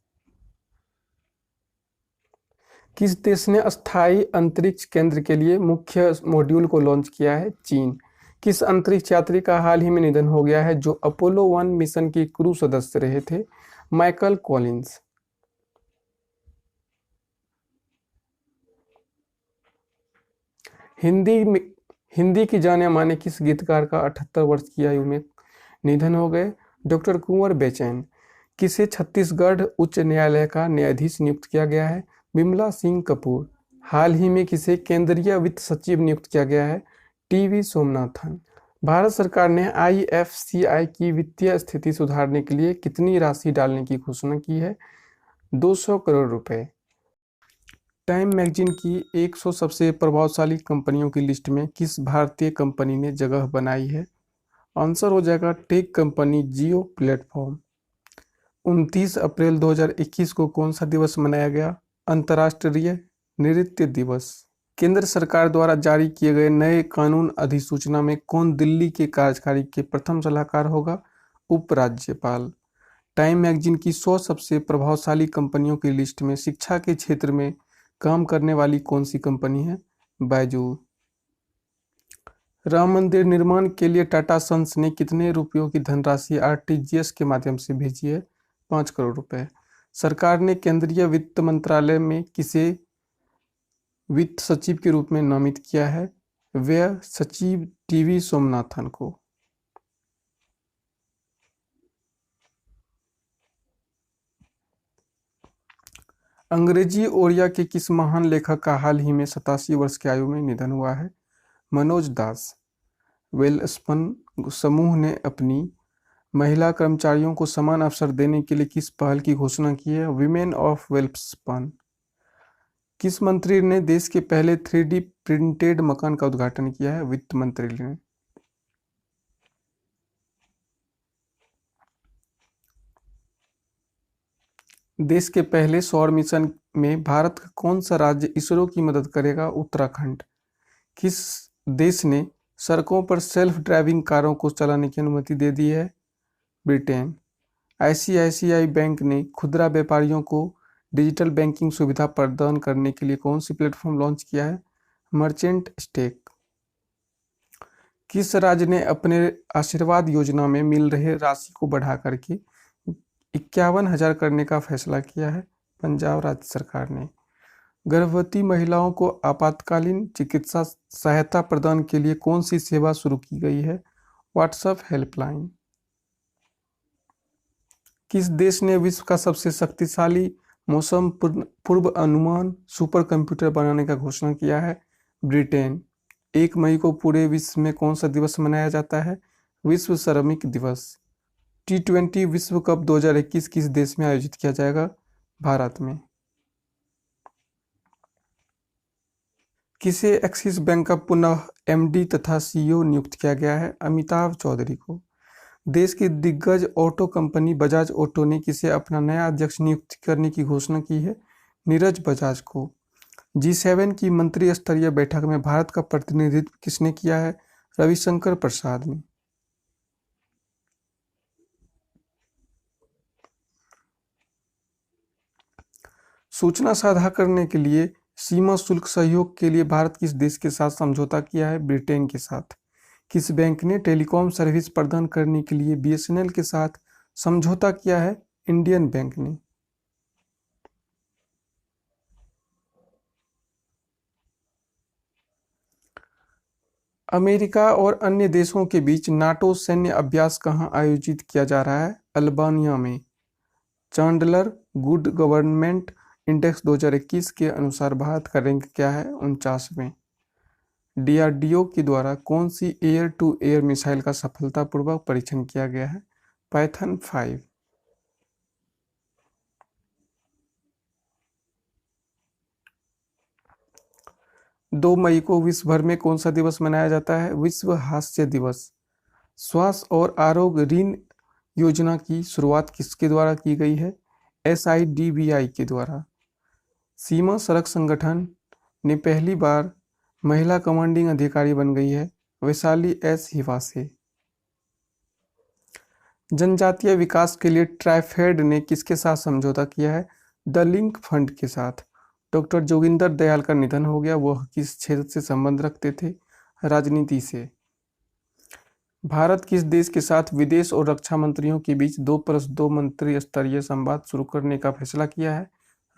किस देश ने अस्थायी अंतरिक्ष केंद्र के लिए मुख्य मॉड्यूल को लॉन्च किया है? चीन। किस अंतरिक्ष यात्री का हाल ही में निधन हो गया है जो अपोलो 1 मिशन के क्रू सदस्य रहे थे? Michael Collins. हिंदी की जाने माने किस गीतकार का 78 वर्ष की आयु में निधन हो गए? डॉक्टर कुंवर बेचैन। किसे छत्तीसगढ़ उच्च न्यायालय का न्यायाधीश नियुक्त किया गया है? बिमला सिंह कपूर। हाल ही में किसे केंद्रीय वित्त सचिव नियुक्त किया गया है? टीवी सोमनाथन। भारत सरकार ने आईएफसीआई की वित्तीय स्थिति सुधारने के लिए कितनी राशि डालने की घोषणा की है? 200 करोड़ रुपए। टाइम मैगजीन की 100 सबसे प्रभावशाली कंपनियों की लिस्ट में किस भारतीय कंपनी ने जगह बनाई है? आंसर हो जाएगा टेक कंपनी जियो प्लेटफॉर्म। 29 अप्रैल 2021 को कौन सा दिवस मनाया गया? अंतर्राष्ट्रीय नृत्य दिवस। केंद्र सरकार द्वारा जारी किए गए नए कानून अधिसूचना में कौन दिल्ली के कार्यकारी के प्रथम सलाहकार होगा? उपराज्यपाल। टाइम मैगजीन की 100 सबसे प्रभावशाली कंपनियों की लिस्ट में शिक्षा के क्षेत्र में काम करने वाली कौन सी कंपनी है? बायजू। राम मंदिर निर्माण के लिए टाटा सन्स ने कितने रुपयों की धनराशि आरटीजीएस के माध्यम से भेजी है? 5 करोड़ रुपए। सरकार ने केंद्रीय वित्त मंत्रालय में किसे वित्त सचिव के रूप में नामित किया है? व्यय सचिव टीवी सोमनाथन को। अंग्रेजी ओडिया के किस महान लेखक का हाल ही में 87 वर्ष की आयु में निधन हुआ है? मनोज दास। वेलस्पन समूह ने अपनी महिला कर्मचारियों को समान अवसर देने के लिए किस पहल की घोषणा की है? Women of Welspun. किस मंत्री ने देश के पहले 3D प्रिंटेड मकान का उद्घाटन किया है? वित्त मंत्री ने। देश के पहले सौर मिशन में भारत का कौन सा राज्य इसरो की मदद करेगा? उत्तराखंड। किस देश ने सड़कों पर सेल्फ ड्राइविंग कारों को चलाने की अनुमति दे दी है? ब्रिटेन। आईसीआईसीआई बैंक ने खुदरा व्यापारियों को डिजिटल बैंकिंग सुविधा प्रदान करने के लिए कौन सी प्लेटफॉर्म लॉन्च किया है? Merchant stack. किस राज्य ने अपने आशीर्वाद योजना में मिल रहे राशि को बढ़ा करके 51,000 करने का फैसला किया है? पंजाब राज्य सरकार ने। गर्भवती महिलाओं को आपातकालीन चिकित्सा सहायता प्रदान के लिए कौन सी सेवा शुरू की गई है? WhatsApp helpline. किस देश ने विश्व का सबसे शक्तिशाली मौसम पूर्व अनुमान सुपर कंप्यूटर बनाने का घोषणा किया है? ब्रिटेन। 1 मई को पूरे विश्व में कौन सा दिवस मनाया जाता है? विश्व श्रमिक दिवस। T20 विश्व कप 2021 किस देश में आयोजित किया जाएगा? भारत में। किसे एक्सिस बैंक का पुनः एमडी तथा सीईओ नियुक्त किया गया है? अमिताभ चौधरी को। देश की दिग्गज ऑटो कंपनी बजाज ऑटो ने किसे अपना नया अध्यक्ष नियुक्त करने की घोषणा की है? नीरज बजाज को। G7 की मंत्री स्तरीय बैठक में भारत का प्रतिनिधित्व किसने किया है? रविशंकर प्रसाद ने। सूचना साझा करने के लिए सीमा शुल्क सहयोग के लिए भारत किस देश के साथ समझौता किया है? ब्रिटेन के साथ। किस बैंक ने टेलीकॉम सर्विस प्रदान करने के लिए बीएसएनएल के साथ समझौता किया है? इंडियन बैंक ने। अमेरिका और अन्य देशों के बीच नाटो सैन्य अभ्यास कहाँ आयोजित किया जा रहा है? अल्बानिया में। चांडलर गुड गवर्नमेंट इंडेक्स 2021 के अनुसार भारत का रैंक क्या है? 49वें। डीआरडीओ के द्वारा कौन सी एयर टू एयर मिसाइल का सफलतापूर्वक परीक्षण किया गया है? पाइथन 5। 2 मई को विश्व भर में कौन सा दिवस मनाया जाता है? विश्व हास्य दिवस। स्वास्थ्य और आरोग्य ऋण योजना की शुरुआत किसके द्वारा की गई है? SIDBI के द्वारा। सीमा सड़क संगठन ने पहली बार महिला कमांडिंग अधिकारी बन गई है वैशाली S हिवासे। जनजातीय विकास के लिए ट्राइफेड ने किसके साथ समझौता किया है? द लिंक फंड के साथ। डॉक्टर जोगिंदर दयाल का निधन हो गया, वह किस क्षेत्र से संबंध रखते थे? राजनीति से। भारत किस देश के साथ विदेश और रक्षा मंत्रियों के बीच 2+2 मंत्री स्तरीय संवाद शुरू करने का फैसला किया है?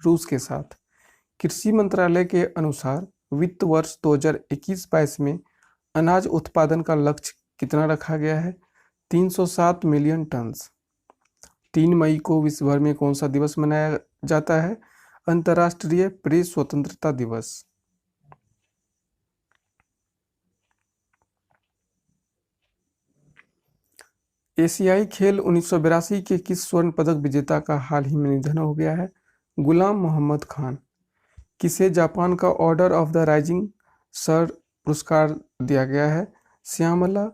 रूस के साथ। कृषि मंत्रालय के अनुसार वित्त वर्ष 2021-22 में अनाज उत्पादन का लक्ष्य कितना रखा गया है? 307 मिलियन टन। 3 मई को विश्व भर में कौन सा दिवस मनाया जाता है? अंतर्राष्ट्रीय प्रेस स्वतंत्रता दिवस। एशियाई खेल 1982 के किस स्वर्ण पदक विजेता का हाल ही में निधन हो गया है? गुलाम मोहम्मद खान। किसे जापान का order of the rising sir पुरस्कार दिया गया है? श्यामला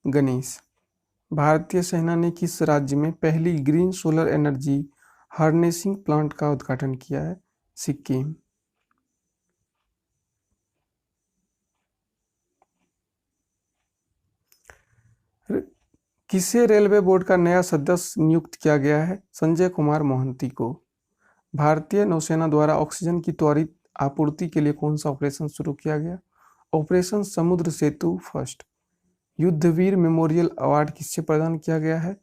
गणेश। भारतीय सेना ने किस राज्य में पहली green solar energy harnessing plant का उद्घाटन किया है? सिक्किम। किसे रेलवे बोर्ड का नया सदस्य नियुक्त किया गया है? संजय कुमार मोहंती को। भारतीय नौसेना द्वारा ऑक्सीजन की त्वरित आपूर्ति के लिए कौन सा ऑपरेशन शुरू किया गया? ऑपरेशन समुद्र सेतु फर्स्ट। युद्धवीर मेमोरियल अवार्ड किससे प्रदान किया गया है?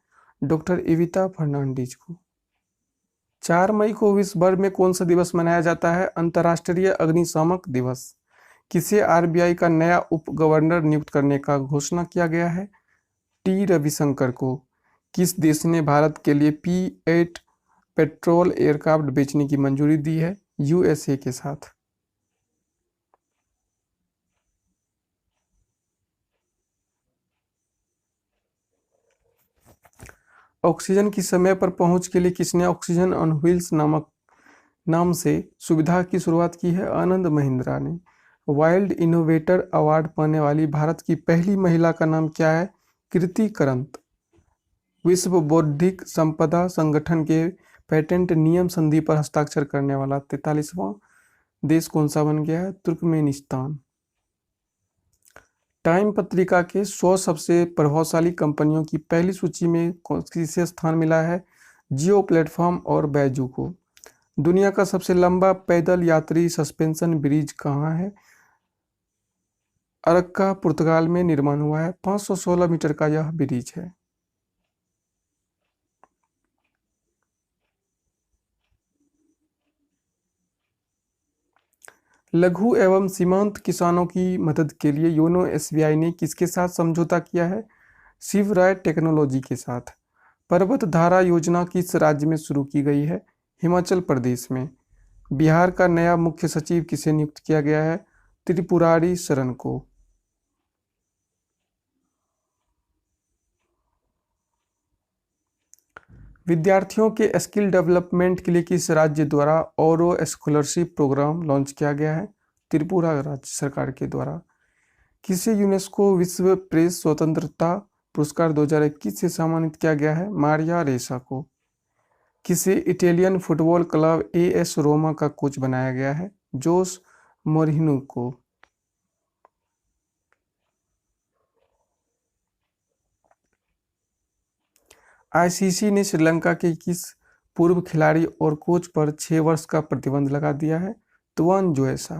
डॉक्टर एविता फर्नांडीज को। 4 मई को विश्व भर में कौन सा दिवस मनाया जाता है? अंतर्राष्ट्रीय अग्निशामक दिवस। किसे आरबीआई का नया उप गवर्नर नियुक्त करने का घोषणा किया गया है? टी रविशंकर को। किस देश ने भारत के लिए P-8 पेट्रोल एयरक्राफ्ट बेचने की मंजूरी दी है? USA के साथ। ऑक्सीजन की समय पर पहुंच के लिए किसने ऑक्सीजन ऑन व्हील्स नाम से सुविधा की शुरुआत की है? आनंद महिंद्रा ने। वाइल्ड इनोवेटर अवार्ड पाने वाली भारत की पहली महिला का नाम क्या है? कृति करंत। विश्व बौद्धिक संपदा संगठन के पेटेंट नियम संधि पर हस्ताक्षर करने वाला 43वां देश कौन सा बन गया है? तुर्कमेनिस्तान। टाइम पत्रिका के 100 सबसे प्रभावशाली कंपनियों की पहली सूची में किसे स्थान मिला है? जियो प्लेटफॉर्म और बैजू को। दुनिया का सबसे लंबा पैदल यात्री सस्पेंशन ब्रिज कहाँ है? अरक्का पुर्तगाल में निर्माण हुआ है। 516 मीटर का यह ब्रिज है। लघु एवं सीमांत किसानों की मदद के लिए योनो SBI ने किसके साथ समझौता किया है? शिवराय टेक्नोलॉजी के साथ। पर्वत धारा योजना किस राज्य में शुरू की गई है? हिमाचल प्रदेश में। बिहार का नया मुख्य सचिव किसे नियुक्त किया गया है? त्रिपुरारी शरण को। विद्यार्थियों के स्किल डेवलपमेंट के लिए किस राज्य द्वारा औरो स्कॉलरशिप प्रोग्राम लॉन्च किया गया है? त्रिपुरा राज्य सरकार के द्वारा। किसे यूनेस्को विश्व प्रेस स्वतंत्रता पुरस्कार 2021 से सम्मानित किया गया है? मारिया रेसा को। किसे Italian football club AS Roma का कोच बनाया गया है? जोस मोरिन्हो को। ICC ने श्रीलंका के किस पूर्व खिलाड़ी और कोच पर 6 वर्ष का प्रतिबंध लगा दिया है? तुआन जोएसा।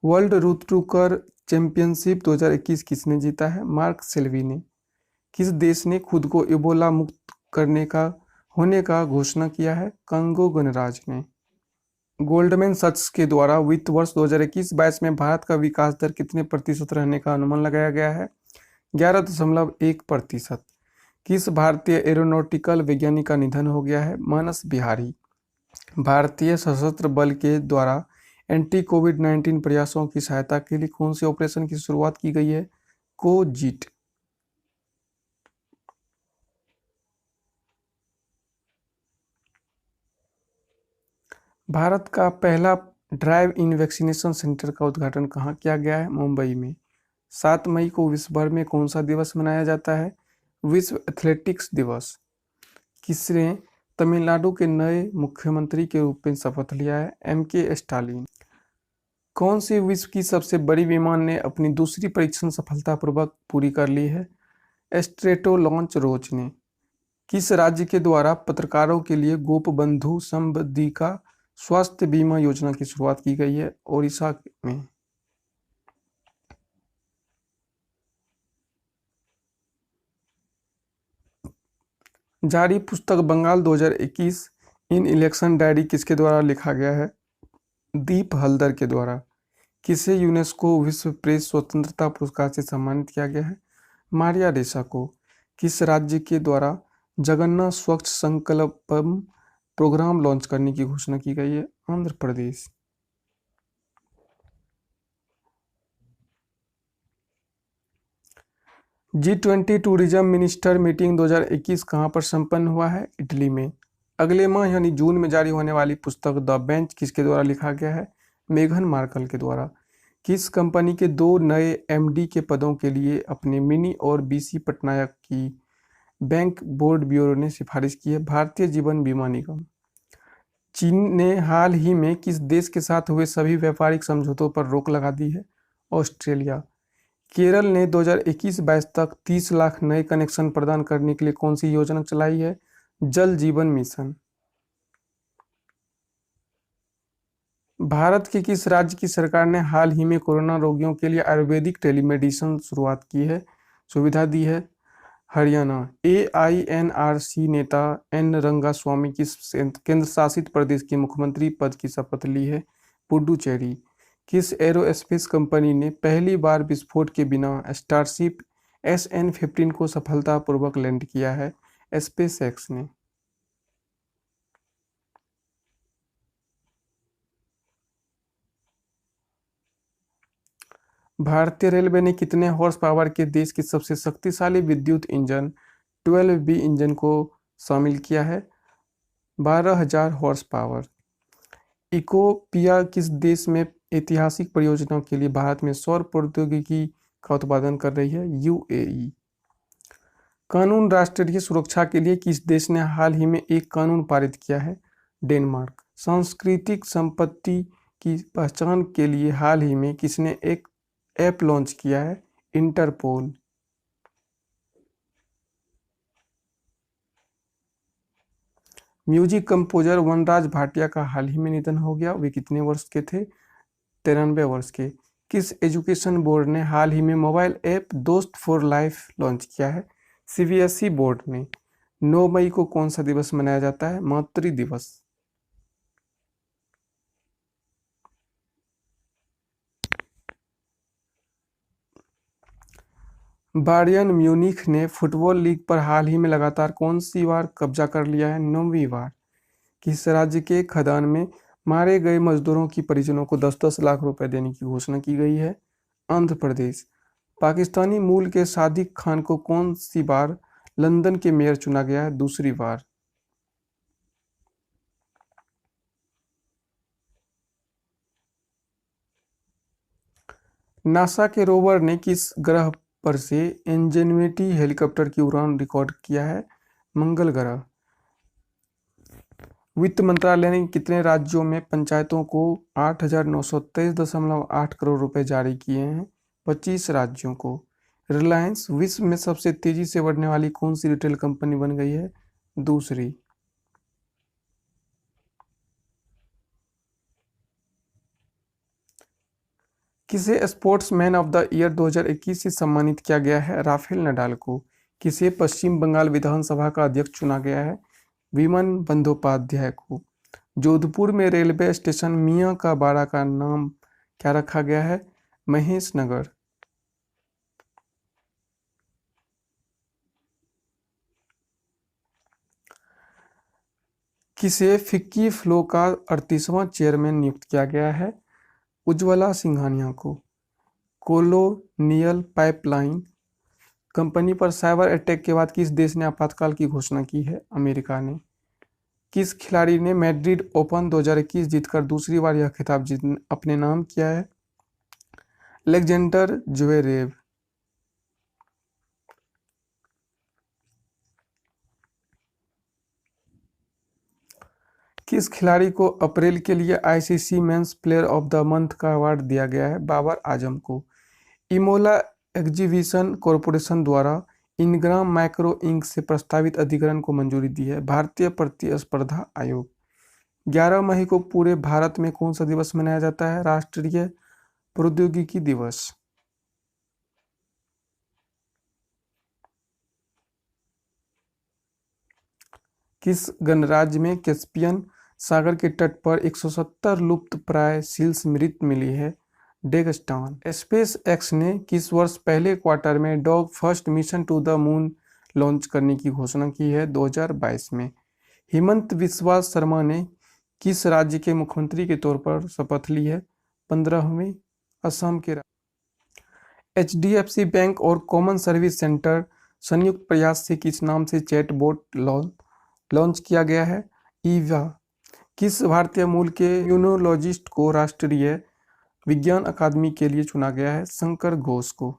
वर्ल्ड रूटरूकर चैंपियनशिप 2021 किसने जीता है? मार्क सेल्वी ने। किस देश ने खुद को इबोला मुक्त होने का घोषणा किया है? कांगो गणराज्य ने। गोल्डमैन सच्स के द्वारा वित्त वर्ष 2021-22 में भारत का विकास दर कितने प्रतिशत रहने का अनुमान लगाया गया है? 11.1%। किस भारतीय एरोनॉटिकल वैज्ञानिक का निधन हो गया है? मानस बिहारी। भारतीय सशस्त्र बल के द्वारा एंटी कोविड-19 प्रयासों की सहायता के लिए कौन से ऑपरेशन की शुरुआत की गई है? कोजीट। भारत का पहला ड्राइव इन वैक्सीनेशन सेंटर का उद्घाटन कहाँ किया गया है? मुंबई में। 7 मई को विश्व भर में कौन सा दिवस मनाया जाता है? विश्व एथलेटिक्स दिवस। किसने तमिलनाडु के नए मुख्यमंत्री के रूप में शपथ लिया है? MK Stalin. कौन सी विश्व की सबसे बड़ी विमान ने अपनी दूसरी परीक्षण सफलतापूर्वक पूरी कर ली है? स्ट्रेटो लॉन्च रोच ने। किस राज्य के द्वारा पत्रकारों के लिए गोपबंधु संबंधिका स्वास्थ्य बीमा योजना की शुरुआत की गई है? ओडिशा में। जारी पुस्तक बंगाल 2021 इन इलेक्शन डायरी किसके द्वारा लिखा गया है? दीप हल्दर के द्वारा। किसे यूनेस्को विश्व प्रेस स्वतंत्रता पुरस्कार से सम्मानित किया गया है? मारिया रेसा को। किस राज्य के द्वारा जगन्नाथ स्वच्छ संकल्पम प्रोग्राम लॉन्च करने की घोषणा की गई है? Andhra Pradesh. G20 tourism minister meeting 2021 कहां पर संपन्न हुआ है? इटली में। अगले माह यानी जून में जारी होने वाली पुस्तक द बेंच किसके द्वारा लिखा गया है? मेघन मार्कल के द्वारा। किस कंपनी के 2 नए MD के पदों के लिए अपने मिनी और BC पटनायक की बैंक बोर्ड ब्यूरो ने सिफारिश की है? भारतीय जीवन बीमा निगम। चीन ने हाल ही में किस देश के साथ हुए सभी व्यापारिक समझौतों पर रोक लगा दी है? ऑस्ट्रेलिया। केरल ने 2021-22 तक 30 लाख नए कनेक्शन प्रदान करने के लिए कौन सी योजना चलाई है? जल जीवन मिशन। भारत के किस राज्य की सरकार ने हाल ही में कोरोना रोगियों के लिए आयुर्वेदिक टेलीमेडिसिन शुरुआत की है, सुविधा दी है? हरियाणा। AINRC नेता N रंगास्वामी किस केंद्र शासित प्रदेश के मुख्यमंत्री पद की शपथ ली है? पुडुचेरी। किस एरोस्पेस कंपनी ने पहली बार विस्फोट के बिना स्टारशिप SN-15 को सफलतापूर्वक लैंड किया है? SpaceX ने। भारतीय रेलवे ने कितने हॉर्स पावर के देश के सबसे शक्तिशाली विद्युत इंजन 12B इंजन को शामिल किया है? 12,000 हॉर्स पावर। इकोपिया किस देश में ऐतिहासिक परियोजना के लिए भारत में सौर प्रौद्योगिकी का उत्पादन कर रही है? UAE। कानून राष्ट्रीय सुरक्षा के लिए किस देश ने हाल ही में एक कानून पारित किया है? डेनमार्क। सांस्कृतिक संपत्ति की पहचान के लिए हाल ही में किसने एक ऐप लॉन्च किया है? इंटरपोल। म्यूजिक कंपोजर वनराज भाटिया का हाल ही में निधन हो गया। वे कितने वर्ष के थे? 93 वर्ष के। किस एजुकेशन बोर्ड ने हाल ही में मोबाइल ऐप दोस्त फॉर लाइफ लॉन्च किया है? CBSE बोर्ड ने। 9 मई को कौन सा दिवस मनाया जाता है? मातृ दिवस। बायर्न म्यूनिख ने फुटबॉल लीग पर हाल ही में लगातार कौन सी बार कब्जा कर लिया है? 9वीं बार। किस राज्य के खदान में मारे गए मजदूरों की परिजनों को 10-10 लाख रुपए देने की घोषणा की गई है? आंध्र प्रदेश। पाकिस्तानी मूल के सादिक खान को कौन सी बार लंदन के मेयर चुना गया है? दूसरी बार। नासा के रोवर ने किस ग्रह पर से इंजेन्युइटी हेलीकॉप्टर की उड़ान रिकॉर्ड किया है? मंगल ग्रह। वित्त मंत्रालय ने कितने राज्यों में पंचायतों को 8,923.8 करोड़ रुपए जारी किए हैं? 25 राज्यों को। रिलायंस विश्व में सबसे तेजी से बढ़ने वाली कौन सी रिटेल कंपनी बन गई है? दूसरी। किसे स्पोर्ट्समैन ऑफ द ईयर 2021 से सम्मानित किया गया है? राफेल नडाल को। किसे पश्चिम बंगाल विधानसभा का अध्यक्ष चुना गया है? विमन बंदोपाध्याय को। जोधपुर में रेलवे स्टेशन मियाँ का बाड़ा का नाम क्या रखा गया है? महेश नगर। किसे फिक्की फ्लो का 38वां चेयरमैन नियुक्त किया गया है? उज्ज्वला सिंघानिया को। कोलोनियल पाइपलाइन कंपनी पर साइबर अटैक के बाद किस देश ने आपातकाल की घोषणा की है? अमेरिका ने। किस खिलाड़ी ने मैड्रिड ओपन 2021 जीतकर दूसरी बार यह खिताब अपने नाम किया है? Alexander Zverev. किस खिलाड़ी को अप्रैल के लिए ICC men's player of the month का अवार्ड दिया गया है? बाबर आजम को। इमोला एग्जीबिशन कॉरपोरेशन द्वारा इनग्राम माइक्रो इंक से प्रस्तावित अधिग्रहण को मंजूरी दी है? भारतीय प्रतिस्पर्धा आयोग। 11 मई को पूरे भारत में कौन सा दिवस मनाया जाता है? राष्ट्रीय प्रौद्योगिकी दिवस। किस गणराज्य में कैस्पियन सागर के तट पर 170 लुप्त प्राय सील्स मृत मिली है? डेगस्तान। स्पेस एक्स ने किस वर्ष पहले क्वार्टर में dog first mission to the moon launch करने की घोषणा की है? 2022 में। हेमंत बिस्वा शर्मा ने किस राज्य के मुख्यमंत्री के तौर पर शपथ ली है? 15वें असम के। एचडीएफसी बैंक और कॉमन सर्विस सेंटर संयुक्त प्रयास से किस नाम से चैटबॉट लॉन्च किया गया है? ईवा। किस भारतीय मूल के इम्यूनोलॉजिस्ट को राष्ट्रीय विज्ञान अकादमी के लिए चुना गया है? शंकर घोष को।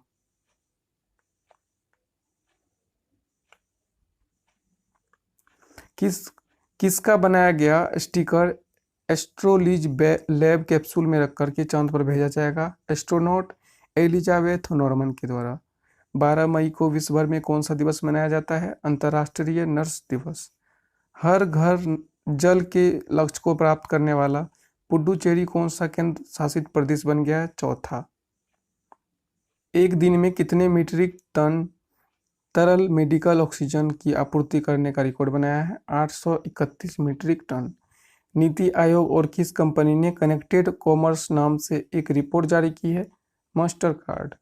किसका बनाया गया स्टिकर एस्ट्रोलीज लैब कैप्सूल में रख करके चांद पर भेजा जाएगा? एस्ट्रोनॉट एलिजाबेथ नॉर्मन के द्वारा। 12 मई को विश्व भर में कौन सा दिवस मनाया जाता है? अंतर्राष्ट्रीय नर्स दिवस। हर घर जल के लक्ष्य को प्राप्त करने वाला पुडुचेरी कौन सा केंद्र शासित प्रदेश बन गया है? चौथा। एक दिन में कितने मीट्रिक टन तरल मेडिकल ऑक्सीजन की आपूर्ति करने का रिकॉर्ड बनाया है? 831 मीट्रिक टन। नीति आयोग और किस कंपनी ने कनेक्टेड कॉमर्स नाम से एक रिपोर्ट जारी की है? Master card.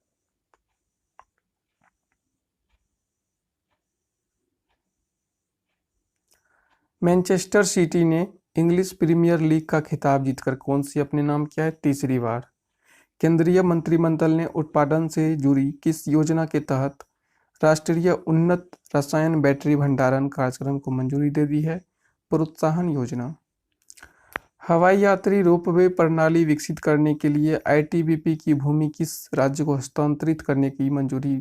मैनचेस्टर सिटी ने इंग्लिश प्रीमियर लीग का खिताब जीतकर कौन सी अपने नाम किया है? तीसरी बार। केंद्रीय मंत्रिमंडल ने उत्पादन से जुड़ी किस योजना के तहत राष्ट्रीय उन्नत रसायन बैटरी भंडारण कार्यक्रम को मंजूरी दे दी है? प्रोत्साहन योजना। हवाई यात्री रोपवे प्रणाली विकसित करने के लिए आईटीबीपी की भूमि किस राज्य को हस्तांतरित करने की मंजूरी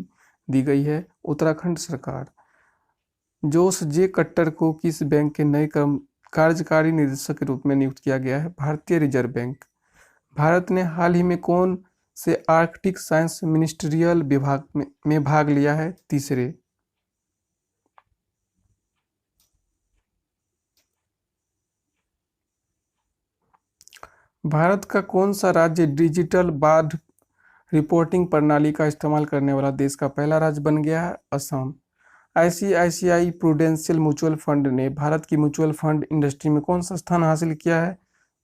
दी गई है? उत्तराखंड सरकार। जोश जे कट्टर को किस बैंक के नए कार्यकारी निदेशक के रूप में नियुक्त किया गया है? भारतीय रिजर्व बैंक। भारत ने हाल ही में कौन से आर्कटिक साइंस मिनिस्ट्रियल विभाग में भाग लिया है? तीसरे। भारत का कौन सा राज्य डिजिटल बाढ़ रिपोर्टिंग प्रणाली का इस्तेमाल करने वाला देश का पहला राज्य बन गया है? Assam. ICICI prudential mutual fund ने भारत की म्यूचुअल फंड इंडस्ट्री में कौन सा स्थान हासिल किया है?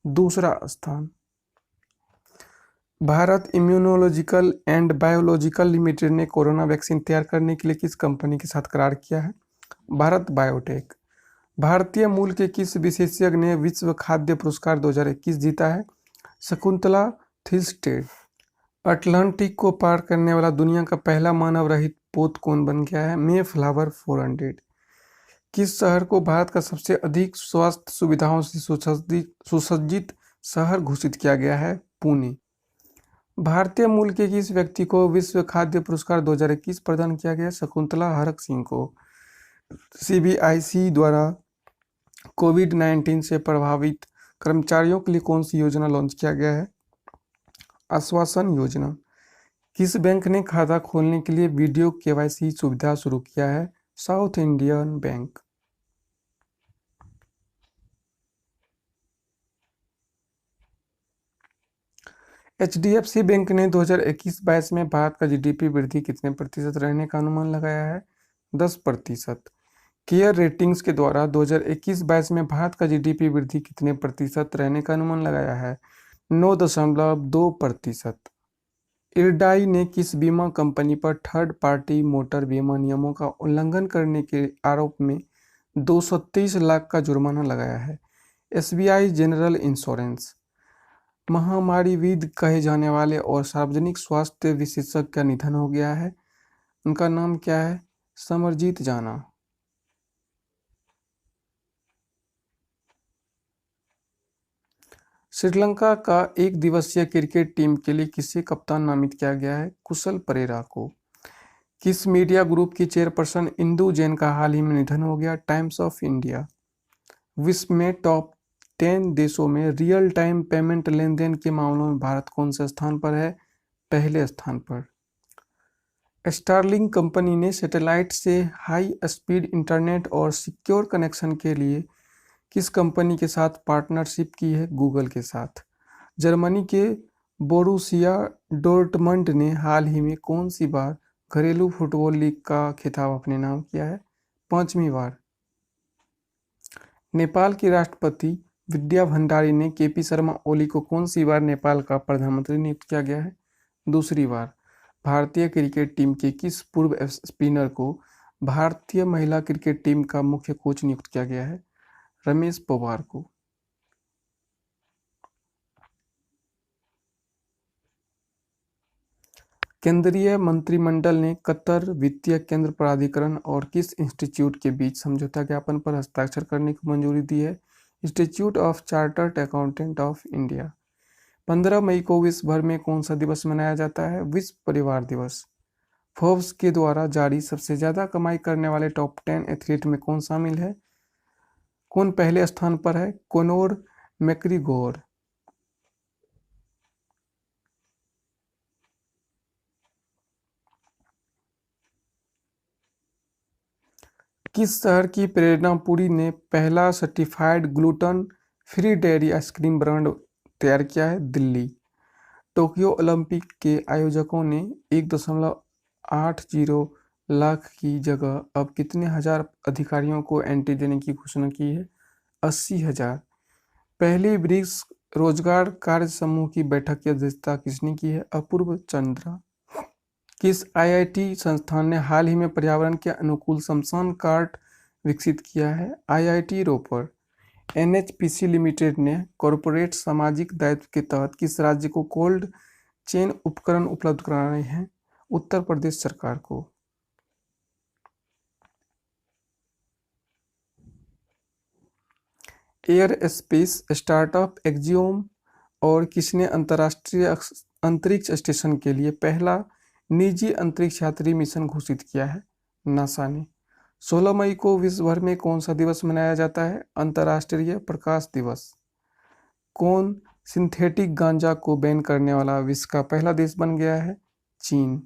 दूसरा स्थान। Bharat immunological and biological limited ने कोरोना वैक्सीन तैयार करने के लिए किस कंपनी के साथ करार किया है? भारत बायोटेक। भारतीय मूल के किस विशेषज्ञ ने विश्व खाद्य पुरस्कार 2021 जीता है? शकुंतला थिस्टेड। अटलांटिक को पार करने वाला दुनिया का पहला मानव रहित पोत कौन बन गया है? मे फ्लावर 400। किस शहर को भारत का सबसे अधिक स्वास्थ्य सुविधाओं से सुसज्जित शहर घोषित किया गया है? पुणे। भारतीय मूल के किस व्यक्ति को विश्व खाद्य पुरस्कार 2021 प्रदान किया गया? शकुंतला हरक सिंह को। सीबीआईसी द्वारा कोविड-19 से प्रभावित कर्मचारियों के लिए कौन सी योजना लॉन्च किया गया है? आश्वासन योजना। किस बैंक ने खाता खोलने के लिए वीडियो केवाईसी सुविधा शुरू किया है? South Indian bank. HDFC bank ने 2021-22 में भारत का जीडीपी वृद्धि कितने प्रतिशत रहने का अनुमान लगाया है? 10%। केयर रेटिंग्स के द्वारा 2021-22 में भारत का जीडीपी वृद्धि कितने प्रतिशत रहने का अनुमान लगाया है? 9.2%। इरडाई ने किस बीमा कंपनी पर थर्ड पार्टी मोटर बीमा नियमों का उल्लंघन करने के आरोप में 223 लाख का जुर्माना लगाया है? SBI general insurance. महामारीविद कहे जाने वाले और सार्वजनिक स्वास्थ्य विशेषज्ञ का निधन हो गया है। उनका नाम क्या है? समरजीत जाना। श्रीलंका का एक दिवसीय क्रिकेट टीम के लिए किसे कप्तान नामित किया गया है? कुशल परेरा को। किस मीडिया ग्रुप की चेयरपर्सन इंदु जैन का हाल ही में निधन हो गया? Times of India. विश्व में टॉप 10 देशों में रियल टाइम पेमेंट लेन देन के मामलों में भारत कौन से स्थान पर है? पहले स्थान पर। स्टारलिंक कंपनी ने सैटेलाइट से हाई स्पीड इंटरनेट और सिक्योर कनेक्शन के लिए किस कंपनी के साथ पार्टनरशिप की है? गूगल के साथ। जर्मनी के बोरुसिया डोर्टमंड ने हाल ही में कौन सी बार घरेलू फुटबॉल लीग का खिताब अपने नाम किया है? 5वीं बार। नेपाल की राष्ट्रपति विद्या भंडारी ने केपी शर्मा ओली को कौन सी बार नेपाल का प्रधानमंत्री नियुक्त किया गया है? दूसरी बार। भारतीय क्रिकेट टीम के किस पूर्व स्पिनर को भारतीय महिला क्रिकेट टीम का मुख्य कोच नियुक्त किया गया है? रमेश पवार को। केंद्रीय मंत्रिमंडल ने कतर वित्तीय केंद्र प्राधिकरण और किस इंस्टीट्यूट के बीच समझौता ज्ञापन पर हस्ताक्षर करने की मंजूरी दी है? Institute of chartered accountant of India. 15 मई को विश्व भर में कौन सा दिवस मनाया जाता है? विश्व परिवार दिवस। फोर्ब्स के द्वारा जारी सबसे ज्यादा कमाई करने वाले टॉप 10 एथलीट में कौन शामिल है? कौन पहले स्थान पर है? कोनोर मैक्ग्रिगोर। किस शहर की प्रेरणा पुरी ने पहला certified gluten free dairy ice cream brand तैयार किया है? दिल्ली। टोक्यो ओलंपिक के आयोजकों ने 1.80 लाख की जगह अब कितने हजार अधिकारियों को एंट्री देने की घोषणा की है? 80,000। पहली ब्रिक्स रोजगार कार्य समूह की बैठक की अध्यक्षता किसने की है? अपूर्व चंद्रा। किस आईआईटी संस्थान ने हाल ही में पर्यावरण के अनुकूल शमशान घाट विकसित किया है? आईआईटी रोपड़। एनएचपीसी लिमिटेड ने कॉरपोरेट सामाजिक दायित्व के तहत किस राज्य को कोल्ड चेन उपकरण उपलब्ध कराए हैं? उत्तर प्रदेश सरकार को। एयर स्पेस स्टार्टअप एक्जियोम और किसने अंतर्राष्ट्रीय अंतरिक्ष स्टेशन के लिए पहला निजी अंतरिक्ष यात्री मिशन घोषित किया है? नासा ने। 16 मई को विश्व भर में कौन सा दिवस मनाया जाता है? अंतर्राष्ट्रीय प्रकाश दिवस। कौन सिंथेटिक गांजा को बैन करने वाला विश्व का पहला देश बन गया है? चीन।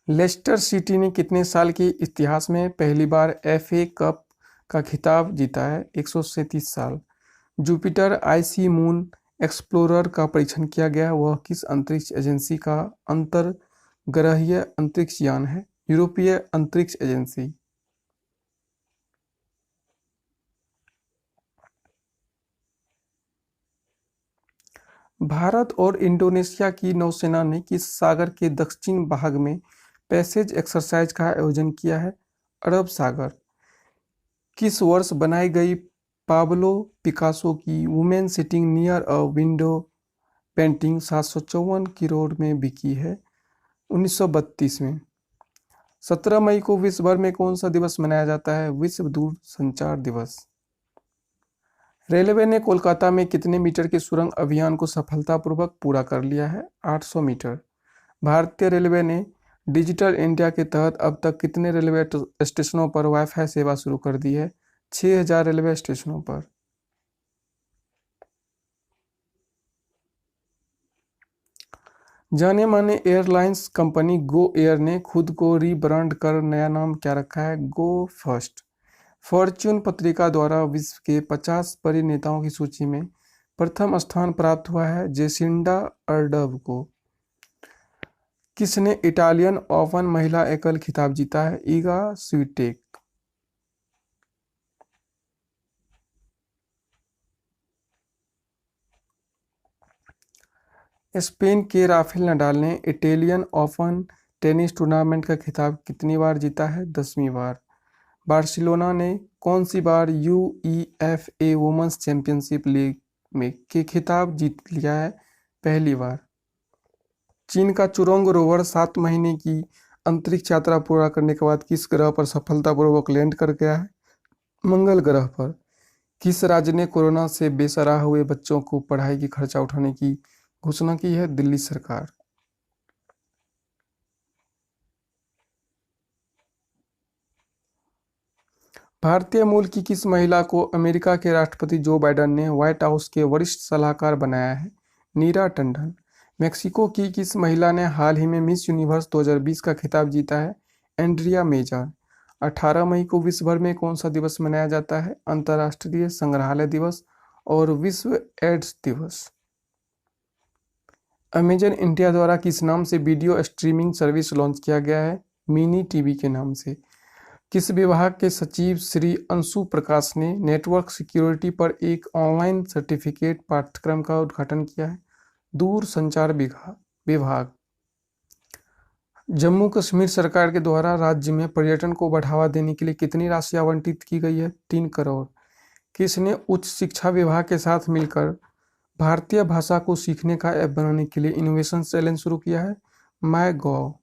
लेस्टर सिटी ने कितने साल के इतिहास में पहली बार एफए कप का खिताब जीता है? 137 साल। जुपिटर आईसी मून एक्सप्लोरर का परीक्षण किया गया, वह किस अंतरिक्ष एजेंसी का अंतर्ग्रहीय अंतरिक्ष यान है? यूरोपीय अंतरिक्ष एजेंसी। भारत और इंडोनेशिया की नौसेना ने किस सागर के दक्षिण भाग में पैसेज एक्सरसाइज का आयोजन किया है? अरब सागर। किस वर्ष बनाई गई पाब्लो पिकासो की women sitting near a window painting 754 crore में बिकी है? 1932 में। 17 मई को विश्व भर में कौन सा दिवस मनाया जाता है? विश्व दूरसंचार दिवस। रेलवे ने कोलकाता में कितने मीटर की सुरंग अभियान को सफलतापूर्वक पूरा कर लिया है? 800 मीटर। भारतीय रेलवे ने डिजिटल इंडिया के तहत अब तक कितने रेलवे स्टेशनों पर वाईफाई सेवा शुरू कर दी है? 6000 रेलवे स्टेशनों पर। जाने माने एयरलाइंस कंपनी गो एयर ने खुद को रीब्रांड कर नया नाम क्या रखा है? गो फर्स्ट। फॉर्च्यून पत्रिका द्वारा विश्व के 50 बड़े नेताओं की सूची में प्रथम स्थान प्राप्त हुआ है जेसिंडा अर्डर्न को। किसने इटालियन ओपन महिला एकल खिताब जीता है? ईगा स्वीटेक। स्पेन के राफेल नडाल ने इटालियन ओपन टेनिस टूर्नामेंट का खिताब कितनी बार जीता है? 10वीं बार। बार्सिलोना ने कौन सी बार यूईएफए वुमेन्स चैंपियनशिप लीग में के खिताब जीत लिया है? पहली बार। चीन का चुरोंग रोवर 7 महीने की अंतरिक्ष यात्रा पूरा करने के बाद किस ग्रह पर सफलतापूर्वक लैंड कर गया है? मंगल ग्रह पर। किस राज्य ने कोरोना से बेसहारा हुए बच्चों को पढ़ाई की खर्चा उठाने की घोषणा की है? दिल्ली सरकार। भारतीय मूल की किस महिला को अमेरिका के राष्ट्रपति जो बाइडेन ने व्हाइट हाउस के वरिष्ठ सलाहकार बनाया है? नीरा टंडन। मेक्सिको की किस महिला ने हाल ही में मिस यूनिवर्स 2020 का खिताब जीता है? Andrea major. 18 मई को विश्व भर में कौन सा दिवस मनाया जाता है? अंतर्राष्ट्रीय संग्रहालय दिवस और विश्व एड्स दिवस। अमेजन इंडिया द्वारा किस नाम से वीडियो स्ट्रीमिंग सर्विस लॉन्च किया गया है? मिनी टीवी के नाम से। किस विभाग के सचिव श्री अंशु प्रकाश ने नेटवर्क सिक्योरिटी पर एक ऑनलाइन सर्टिफिकेट पाठ्यक्रम का उद्घाटन किया है? दूर संचार विभाग। जम्मू कश्मीर सरकार के द्वारा राज्य में पर्यटन को बढ़ावा देने के लिए कितनी राशि आवंटित की गई है? 3 करोड़। किसने उच्च शिक्षा विभाग के साथ मिलकर भारतीय भाषा को सीखने का ऐप बनाने के लिए इनोवेशन चैलेंज शुरू किया है? माय गॉव।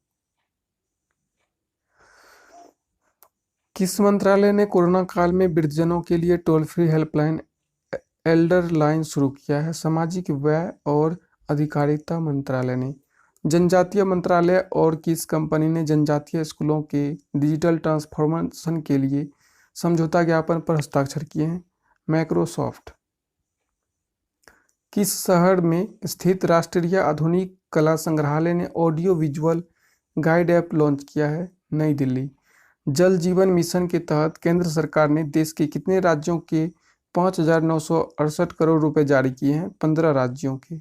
किस मंत्रालय ने कोरोना काल में वृद्धजनों के लिए toll free helpline Elder line शुरू किया है? सामाजिक व्यय और अधिकारिता मंत्रालय ने। जनजातीय मंत्रालय और किस कंपनी ने जनजातीय स्कूलों के डिजिटल ट्रांसफॉर्मेशन के लिए समझौता ज्ञापन पर हस्ताक्षर किए हैं? माइक्रोसॉफ्ट। किस शहर में स्थित राष्ट्रीय आधुनिक कला संग्रहालय ने audio visual guide app launch किया है? नई दिल्ली। जल जीवन मिशन के तहत केंद्र सरकार ने देश के कितने राज्यों के 5,968 करोड़ रुपए जारी किए हैं? 15 राज्यों के।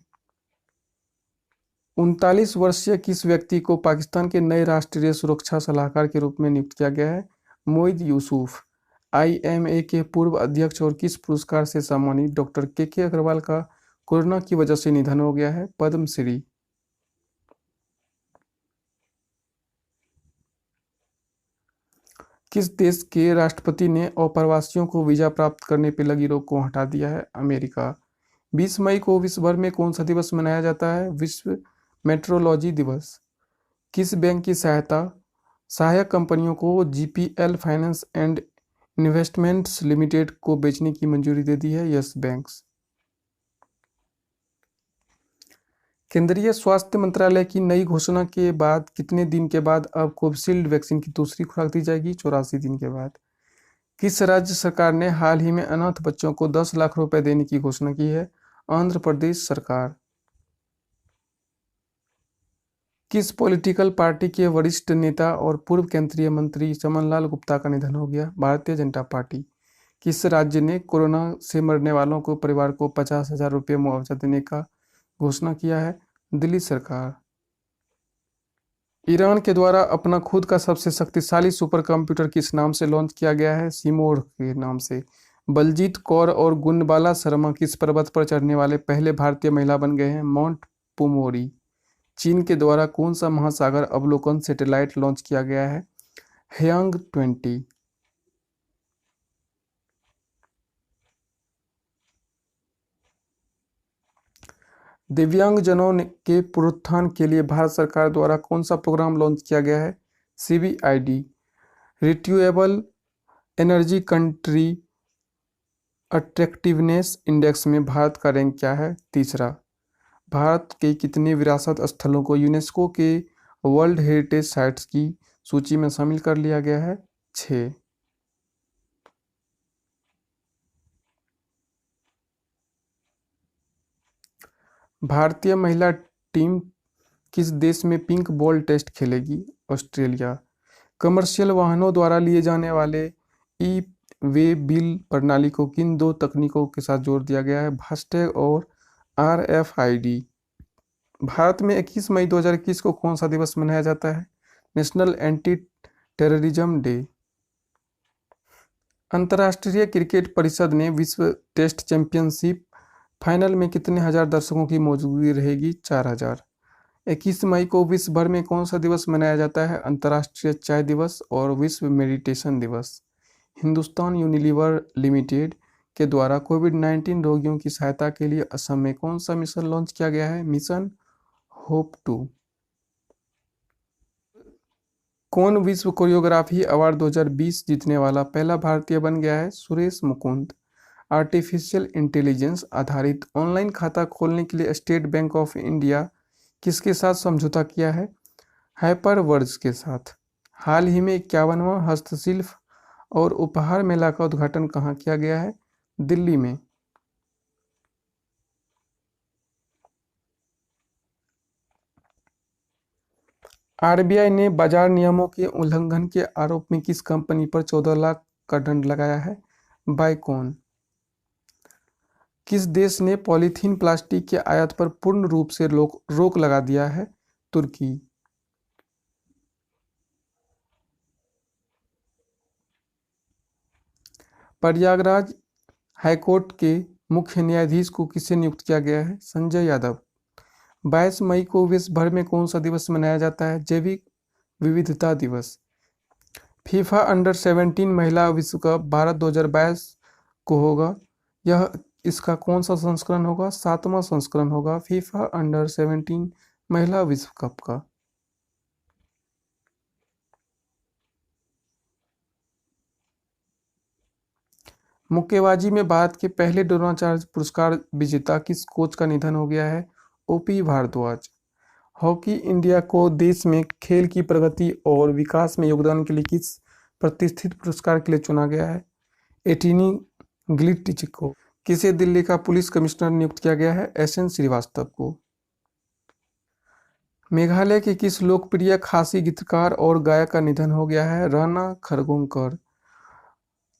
39 वर्षीय किस व्यक्ति को पाकिस्तान के नए राष्ट्रीय सुरक्षा सलाहकार के रूप में नियुक्त किया गया है? मोईद यूसुफ। आईएमए के पूर्व अध्यक्ष और किस पुरस्कार से सम्मानित डॉक्टर के अग्रवाल का कोरोना की वजह से निधन हो गया है? पद्मश्री। किस देश के राष्ट्रपति ने अप्रवासियों को वीजा प्राप्त करने पर लगी रोक को हटा दिया है? अमेरिका। 20 मई को विश्व भर में कौन सा दिवस मनाया जाता है? विश्व मेट्रोलॉजी दिवस। किस बैंक की सहायक कंपनियों को GPL finance and investments limited को बेचने की मंजूरी दे दी है? Yes banks. केंद्रीय स्वास्थ्य मंत्रालय की नई घोषणा के बाद कितने दिन के बाद अब कोविशील्ड वैक्सीन की दूसरी खुराक दी जाएगी? 84 दिन के बाद। किस राज्य सरकार ने हाल ही में अनाथ बच्चों को 10 लाख रुपए देने की घोषणा की है? आंध्र प्रदेश सरकार। किस पॉलिटिकल पार्टी के वरिष्ठ नेता और पूर्व केंद्रीय मंत्री चमन लाल गुप्ता का निधन हो गया? भारतीय जनता पार्टी। किस राज्य ने कोरोना से मरने वालों को परिवार को 50,000 रुपये मुआवजा देने का घोषणा किया है? दिल्ली सरकार। ईरान के द्वारा अपना खुद का सबसे शक्तिशाली सुपर कंप्यूटर किस नाम से लॉन्च किया गया है? सिमोर के नाम से। बलजीत कौर और गुणबाला शर्मा किस पर्वत पर चढ़ने वाले पहले भारतीय महिला बन गए हैं? माउंट पुमोरी। चीन के द्वारा कौन सा महासागर अवलोकन सैटेलाइट लॉन्च किया गया है? हयांग 20। दिव्यांगजनों के प्रोत्थान के लिए भारत सरकार द्वारा कौन सा प्रोग्राम लॉन्च किया गया है? CBID. Renewable energy country attractiveness index में भारत का रैंक क्या है? तीसरा। भारत के कितने विरासत स्थलों को यूनेस्को के वर्ल्ड हेरिटेज साइट्स की सूची में शामिल कर लिया गया है? 6। भारतीय महिला टीम किस देश में पिंक बॉल टेस्ट खेलेगी? ऑस्ट्रेलिया। कमर्शियल वाहनों द्वारा लिए जाने वाले ई वे बिल प्रणाली को किन 2 तकनीकों के साथ जोड़ दिया गया है? फास्टैग और आरएफआईडी। भारत में 21 मई 2021 को कौन सा दिवस मनाया जाता है? National anti terrorism day. अंतर्राष्ट्रीय क्रिकेट परिषद ने विश्व टेस्ट चैंपियनशिप फाइनल में कितने हजार दर्शकों की मौजूदगी रहेगी? 4000। 21 मई को विश्व भर में कौन सा दिवस मनाया जाता है? अंतर्राष्ट्रीय चाय दिवस और विश्व मेडिटेशन दिवस। हिंदुस्तान यूनिलीवर लिमिटेड के द्वारा कोविड-19 रोगियों की सहायता के लिए असम में कौन सा मिशन लॉन्च किया गया है? Mission hope 2। कौन विश्व कोरियोग्राफी अवार्ड 2020 जीतने वाला पहला भारतीय बन गया है? सुरेश मुकुंद। आर्टिफिशियल इंटेलिजेंस आधारित ऑनलाइन खाता खोलने के लिए स्टेट बैंक ऑफ इंडिया किसके साथ समझौता किया है? हाइपरवर्ज के साथ। हाल ही में 51वां हस्तशिल्प और उपहार मेला का उद्घाटन कहाँ किया गया है? दिल्ली में। आरबीआई ने बाजार नियमों के उल्लंघन के आरोप में किस कंपनी पर 14 लाख का दंड लगाया है? बाइकॉन। किस देश ने पॉलीथीन प्लास्टिक के आयात पर पूर्ण रूप से रोक लगा दिया है? तुर्की। प्रयागराज हाईकोर्ट के मुख्य न्यायाधीश को किसे नियुक्त किया गया है? संजय यादव। 22 मई को विश्व भर में कौन सा दिवस मनाया जाता है? जैविक विविधता दिवस। फीफा अंडर 17 महिला विश्व कप भारत 2022 को होगा। यह इसका कौन सा संस्करण होगा? 7वां संस्करण होगा फीफा अंडर 17 महिला विश्व कप का। मुक्केबाजी में भारत के पहले द्रोणाचार्य पुरस्कार विजेता किस कोच का निधन हो गया है? ओपी भारद्वाज। हॉकी इंडिया को देश में खेल की प्रगति और विकास में योगदान के लिए किस प्रतिष्ठित पुरस्कार के लिए चुना गया है? एटिनी ग्लिटिच को। किसे दिल्ली का पुलिस कमिश्नर नियुक्त किया गया है? एसएन श्रीवास्तव को। मेघालय के किस लोकप्रिय खासी गीतकार और गायक का निधन हो गया है? राणा खरगोनकर।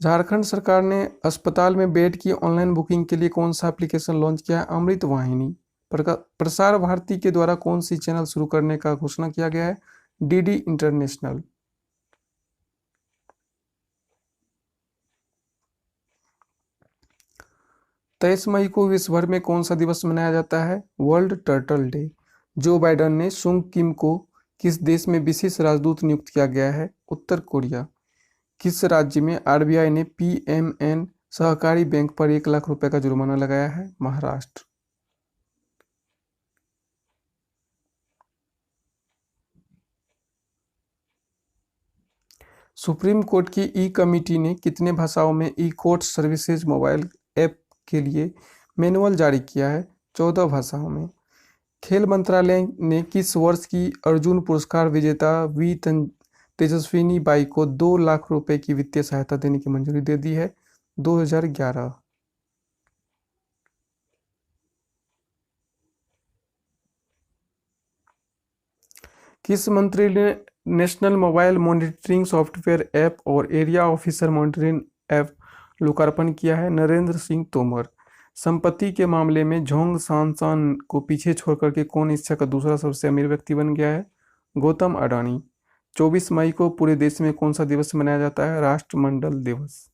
झारखंड सरकार ने अस्पताल में बेड की ऑनलाइन बुकिंग के लिए कौन सा एप्लीकेशन लॉन्च किया है? अमृत वाहिनी। प्रसार भारती के द्वारा कौन सी चैनल शुरू करने का घोषणा किया गया है? DD international. 23 मई को विश्व भर में कौन सा दिवस मनाया जाता है? World turtle day. जो बाइडन ने सुंग किम को किस देश में विशेष राजदूत नियुक्त किया गया है? उत्तर कोरिया। किस राज्य में आरबीआई ने पीएमएन सहकारी बैंक पर 1 लाख रुपए का जुर्माना लगाया है? महाराष्ट्र। सुप्रीम कोर्ट की ई कमेटी ने कितने भाषाओं में ई कोर्ट सर्विसेज मोबाइल ऐप के लिए मैनुअल जारी किया है? 14 भाषाओं में। खेल मंत्रालय ने किस वर्ष की अर्जुन पुरस्कार विजेता तेजस्विनी बाई को 2 लाख रुपए की वित्तीय सहायता देने की मंजूरी दे दी है? 2011। किस मंत्री ने national mobile monitoring software app और एरिया ऑफिसर मॉनिटरिंग ऐप लोकार्पण किया है? नरेंद्र सिंह तोमर। संपत्ति के मामले में झोंग सांसान को पीछे छोड़कर के कौन एशिया का दूसरा सबसे अमीर व्यक्ति बन गया है? गौतम अडानी। 24 मई को पूरे देश में कौन सा दिवस मनाया जाता है? राष्ट्रमंडल दिवस।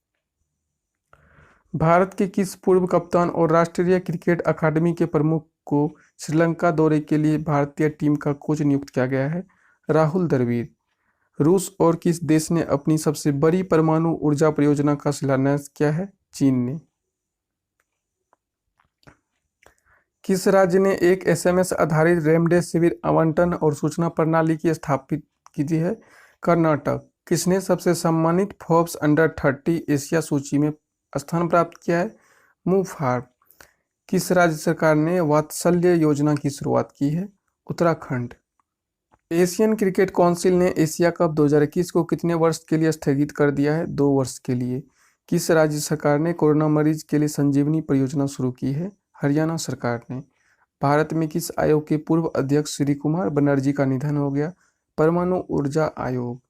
भारत के किस पूर्व कप्तान और राष्ट्रीय क्रिकेट अकादमी के प्रमुख को श्रीलंका दौरे के लिए भारतीय टीम का कोच नियुक्त किया गया है? राहुल द्रविड़। रूस और किस देश ने अपनी सबसे बड़ी परमाणु ऊर्जा परियोजना का शिलान्यास किया है? चीन ने। किस राज्य ने एक एसएमएस आधारित रेमडेसिविर आवंटन और सूचना प्रणाली की स्थापित की है? कर्नाटक। किसने सबसे सम्मानित फोर्ब्स अंडर 30 एशिया सूची में स्थान प्राप्त किया है? मूफार्म। किस राज्य सरकार ने वात्सल्य योजना की शुरुआत की है? उत्तराखंड। एशियन क्रिकेट काउंसिल ने एशिया कप 2021 को कितने वर्ष के लिए स्थगित कर दिया है? 2 वर्ष के लिए। किस राज्य सरकार ने कोरोना मरीज के लिए संजीवनी परियोजना शुरू की है? हरियाणा सरकार ने। भारत में किस आयोग के पूर्व अध्यक्ष श्री कुमार बनर्जी का निधन हो गया? परमाणु ऊर्जा आयोग।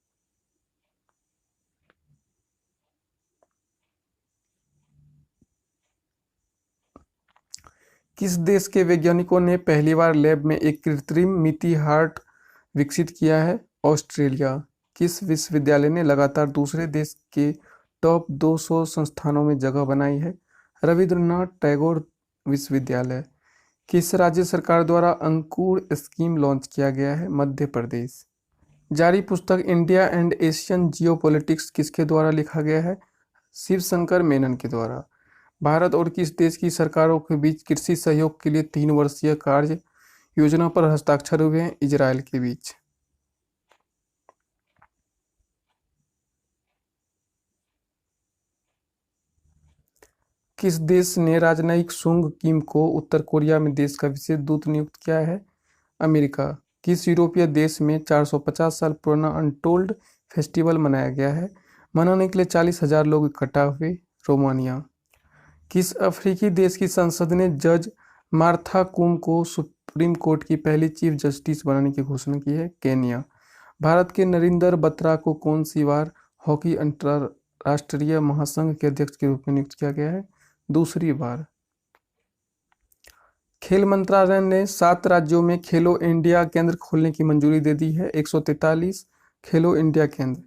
किस देश के वैज्ञानिकों ने पहली बार लैब में एक कृत्रिम मिट्टी हार्ट विकसित किया है? ऑस्ट्रेलिया। किस विश्वविद्यालय ने लगातार दूसरे देश के टॉप 200 संस्थानों में जगह बनाई है? रविंद्रनाथ टैगोर विश्वविद्यालय। किस राज्य सरकार द्वारा अंकुर स्कीम लॉन्च किया गया है? मध्य प्रदेश। जारी पुस्तक इंडिया एंड एशियन जियोपॉलिटिक्स किसके द्वारा लिखा गया है? शिवशंकर मेनन के द्वारा। भारत और किस देश की सरकारों के बीच कृषि सहयोग के लिए 3 वर्षीय कार्य योजना पर हस्ताक्षर हुए हैं? इजराइल के बीच। किस देश ने राजनयिक सुंग किम को उत्तर कोरिया में देश का विशेष दूत नियुक्त किया है? अमेरिका। किस यूरोपीय देश में 450 साल पुराना अनटोल्ड फेस्टिवल मनाया गया है? मनाने के लिए 40,000 लोग इकट्ठा हुए। रोमानिया। किस अफ्रीकी देश की संसद ने जज मार्था कूम को सुप्रीम कोर्ट की पहली चीफ जस्टिस बनाने की घोषणा की है? केन्या। भारत के नरिंदर बत्रा को कौन सी बार हॉकी अंतरराष्ट्रीय महासंघ के अध्यक्ष के रूप में नियुक्त किया गया है? दूसरी बार। खेल मंत्रालय ने 7 राज्यों में खेलो इंडिया केंद्र खोलने की मंजूरी दे दी है। 143 खेलो इंडिया केंद्र।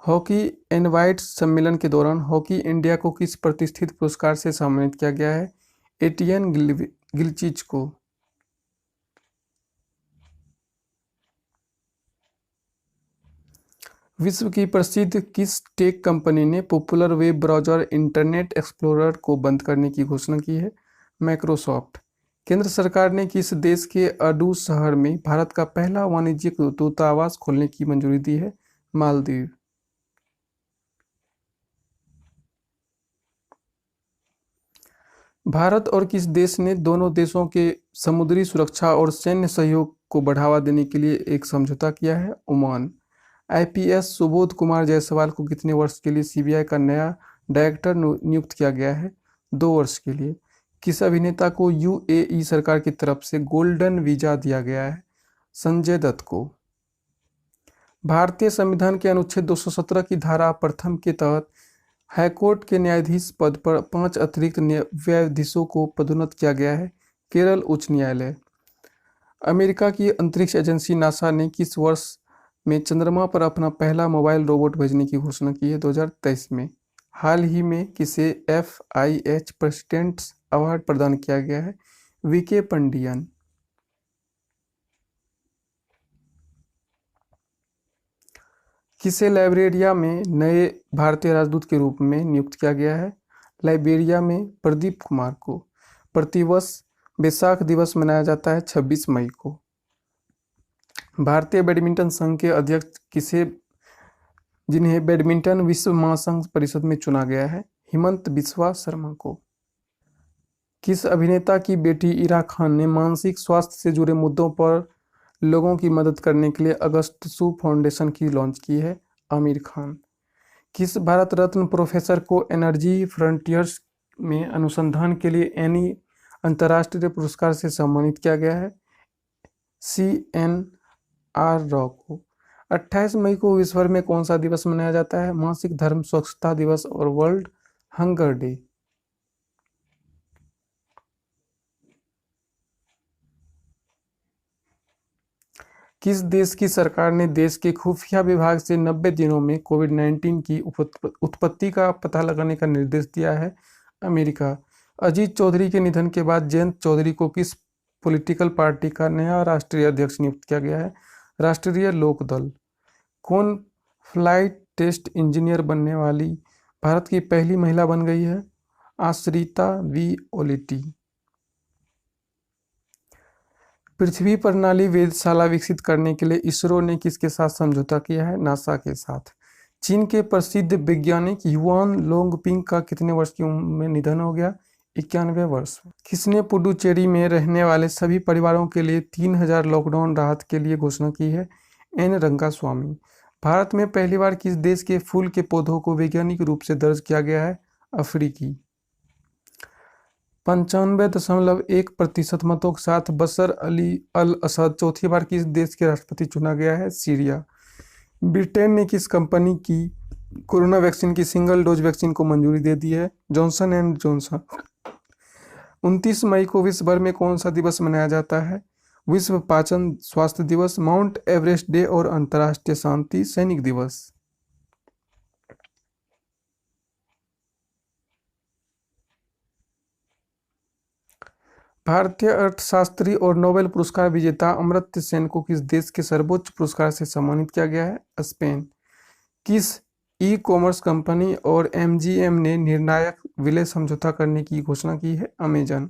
हॉकी इनवाइट्स सम्मेलन के दौरान हॉकी इंडिया को किस प्रतिष्ठित पुरस्कार से सम्मानित किया गया है? एटियन गिलचिच को। विश्व की प्रसिद्ध किस टेक कंपनी ने popular web browser internet explorer को बंद करने की घोषणा की है? माइक्रोसॉफ्ट। केंद्र सरकार ने किस देश के अडू शहर में भारत का पहला वाणिज्यिक दूतावास खोलने की मंजूरी दी है? मालदीव। भारत और किस देश ने दोनों देशों के समुद्री सुरक्षा और सैन्य सहयोग को बढ़ावा देने के लिए एक समझौता किया है? ओमान। आईपीएस सुबोध कुमार जायसवाल को कितने वर्ष के लिए सीबीआई का नया डायरेक्टर नियुक्त किया गया है? 2 वर्ष के लिए। किस अभिनेता को यूएई सरकार की तरफ से गोल्डन वीजा दिया गया है? संजय दत्त को। भारतीय संविधान के अनुच्छेद 217 की धारा प्रथम के तहत हाईकोर्ट के न्यायाधीश पद पर 5 अतिरिक्त न्यायाधीशों को पदोन्नत किया गया है। केरल उच्च न्यायालय। अमेरिका की अंतरिक्ष एजेंसी नासा ने किस वर्ष में चंद्रमा पर अपना पहला मोबाइल रोबोट भेजने की घोषणा की है? 2023 में। हाल ही में किसे FIH प्रेसिडेंट्स अवार्ड प्रदान किया गया है? वीके पंडियन। किसे लाइबेरिया में नए भारतीय राजदूत के रूप में नियुक्त किया गया है? लाइबेरिया में प्रदीप कुमार को। प्रतिवर्ष बैसाख दिवस मनाया जाता है 26 मई को। भारतीय बैडमिंटन संघ के अध्यक्ष किसे जिन्हें बैडमिंटन विश्व महासंघ परिषद में चुना गया है? हिमंत बिस्वा शर्मा को। किस अभिनेता की बेटी इरा खान ने मानसिक स्वास्थ्य से जुड़े मुद्दों पर लोगों की मदद करने के लिए अगस्त्यसु फाउंडेशन की लॉन्च की है? आमिर खान। किस भारत रत्न प्रोफेसर को एनर्जी फ्रंटियर्स में अनुसंधान के लिए एनी अंतर्राष्ट्रीय पुरस्कार से सम्मानित किया गया है? CNR राव को। 28 मई को विश्व भर में कौन सा दिवस मनाया जाता है? मासिक धर्म स्वच्छता दिवस और वर्ल्ड हंगर डे। किस देश की सरकार ने देश के खुफिया विभाग से 90 दिनों में कोविड-19 की उत्पत्ति का पता लगाने का निर्देश दिया है? अमेरिका। अजीत चौधरी के निधन के बाद जयंत चौधरी को किस पॉलिटिकल पार्टी का नया राष्ट्रीय अध्यक्ष नियुक्त किया गया है? राष्ट्रीय लोक दल। कौन फ्लाइट टेस्ट इंजीनियर बनने वाली भारत की पहली महिला बन गई है? आश्रिता वी ओलेटी। पृथ्वी प्रणाली वेधशाला विकसित करने के लिए इसरो ने किसके साथ समझौता किया है? नासा के साथ। चीन के प्रसिद्ध वैज्ञानिक युआन लोंगपिंग का कितने वर्ष की उम्र में निधन हो गया? 91 वर्ष। किसने पुडुचेरी में रहने वाले सभी परिवारों के लिए 3000 लॉकडाउन राहत के लिए घोषणा की है? एन रंगास्वामी। भारत में पहली बार किस देश के फूल के पौधों को वैज्ञानिक रूप से दर्ज किया गया है? अफ्रीकी। 95.1% मतों के साथ बशर अल असद चौथी बार किस देश के राष्ट्रपति चुना गया है? सीरिया। ब्रिटेन ने किस कंपनी की कोरोना वैक्सीन की सिंगल डोज वैक्सीन को मंजूरी दे दी है? Johnson and Johnson. 29 मई को विश्व भर में कौन सा दिवस मनाया जाता है? विश्व पाचन स्वास्थ्य दिवस, माउंट एवरेस्ट डे और अंतर्राष्ट्रीय शांति सैनिक दिवस। भारतीय अर्थशास्त्री और नोबेल पुरस्कार विजेता अमर्त्य सेन को किस देश के सर्वोच्च पुरस्कार से सम्मानित किया गया है? स्पेन। किस ई कॉमर्स कंपनी और एमजीएम ने निर्णायक विलय समझौता करने की घोषणा की है? अमेजन।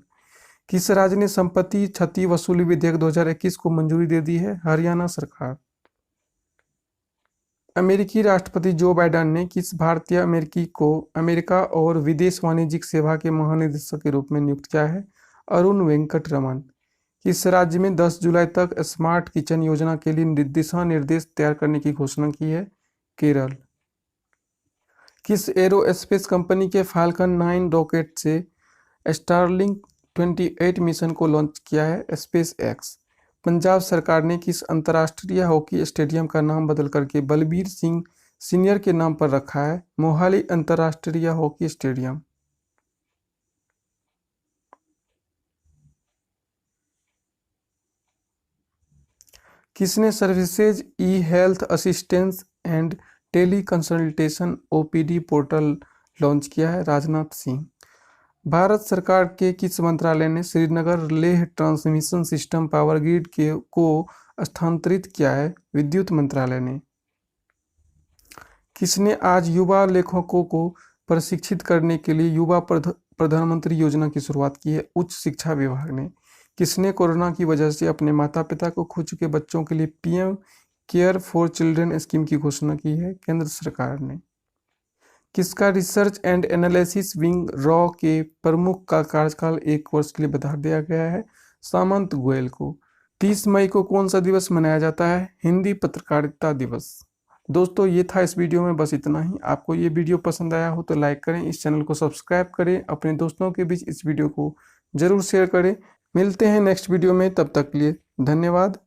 किस राज्य ने संपत्ति क्षति वसूली विधेयक 2021 को मंजूरी दे दी है? हरियाणा सरकार। अमेरिकी राष्ट्रपति जो बाइडेन ने किस भारतीय अमेरिकी को अमेरिका और विदेश वाणिज्यिक सेवा के महानिदेशक के रूप में नियुक्त किया है? अरुण वेंकटरमन। किस राज्य में 10 जुलाई तक स्मार्ट किचन योजना के लिए दिशा निर्देश तैयार करने की घोषणा की है? केरल। किस एरोस्पेस कंपनी के फाल्कन 9 रॉकेट से स्टारलिंक 28 मिशन को लॉन्च किया है? Space x. पंजाब सरकार ने किस अंतर्राष्ट्रीय हॉकी स्टेडियम का नाम बदल करके बलबीर सिंह सीनियर के नाम पर रखा है? मोहाली अंतर्राष्ट्रीय हॉकी स्टेडियम। किसने services e health assistance and teleconsultation OPD portal launch किया है? राजनाथ सिंह। भारत सरकार के किस मंत्रालय ने Srinagar Leh transmission system power grid को स्थानांतरित किया है? विद्युत मंत्रालय ने। किसने आज युवा लेखकों को प्रशिक्षित करने के लिए युवा प्रधानमंत्री योजना की शुरुआत की है? उच्च शिक्षा विभाग ने। किसने कोरोना की वजह से अपने माता पिता को खो चुके बच्चों के लिए PM care for children scheme की घोषणा की है? केंद्र सरकार ने। किसका research and analysis wing raw के प्रमुख का कार्यकाल 1 वर्ष के लिए बढ़ा दिया गया है? सामंत गोयल को। 30 मई को कौन सा दिवस मनाया जाता है? हिंदी पत्रकारिता दिवस। दोस्तों ये था इस वीडियो में, बस इतना ही। आपको ये वीडियो पसंद आया हो तो लाइक करें, इस चैनल को सब्सक्राइब करें, अपने दोस्तों के बीच इस वीडियो को जरूर शेयर करें। मिलते हैं नेक्स्ट वीडियो में, तब तक के लिए धन्यवाद।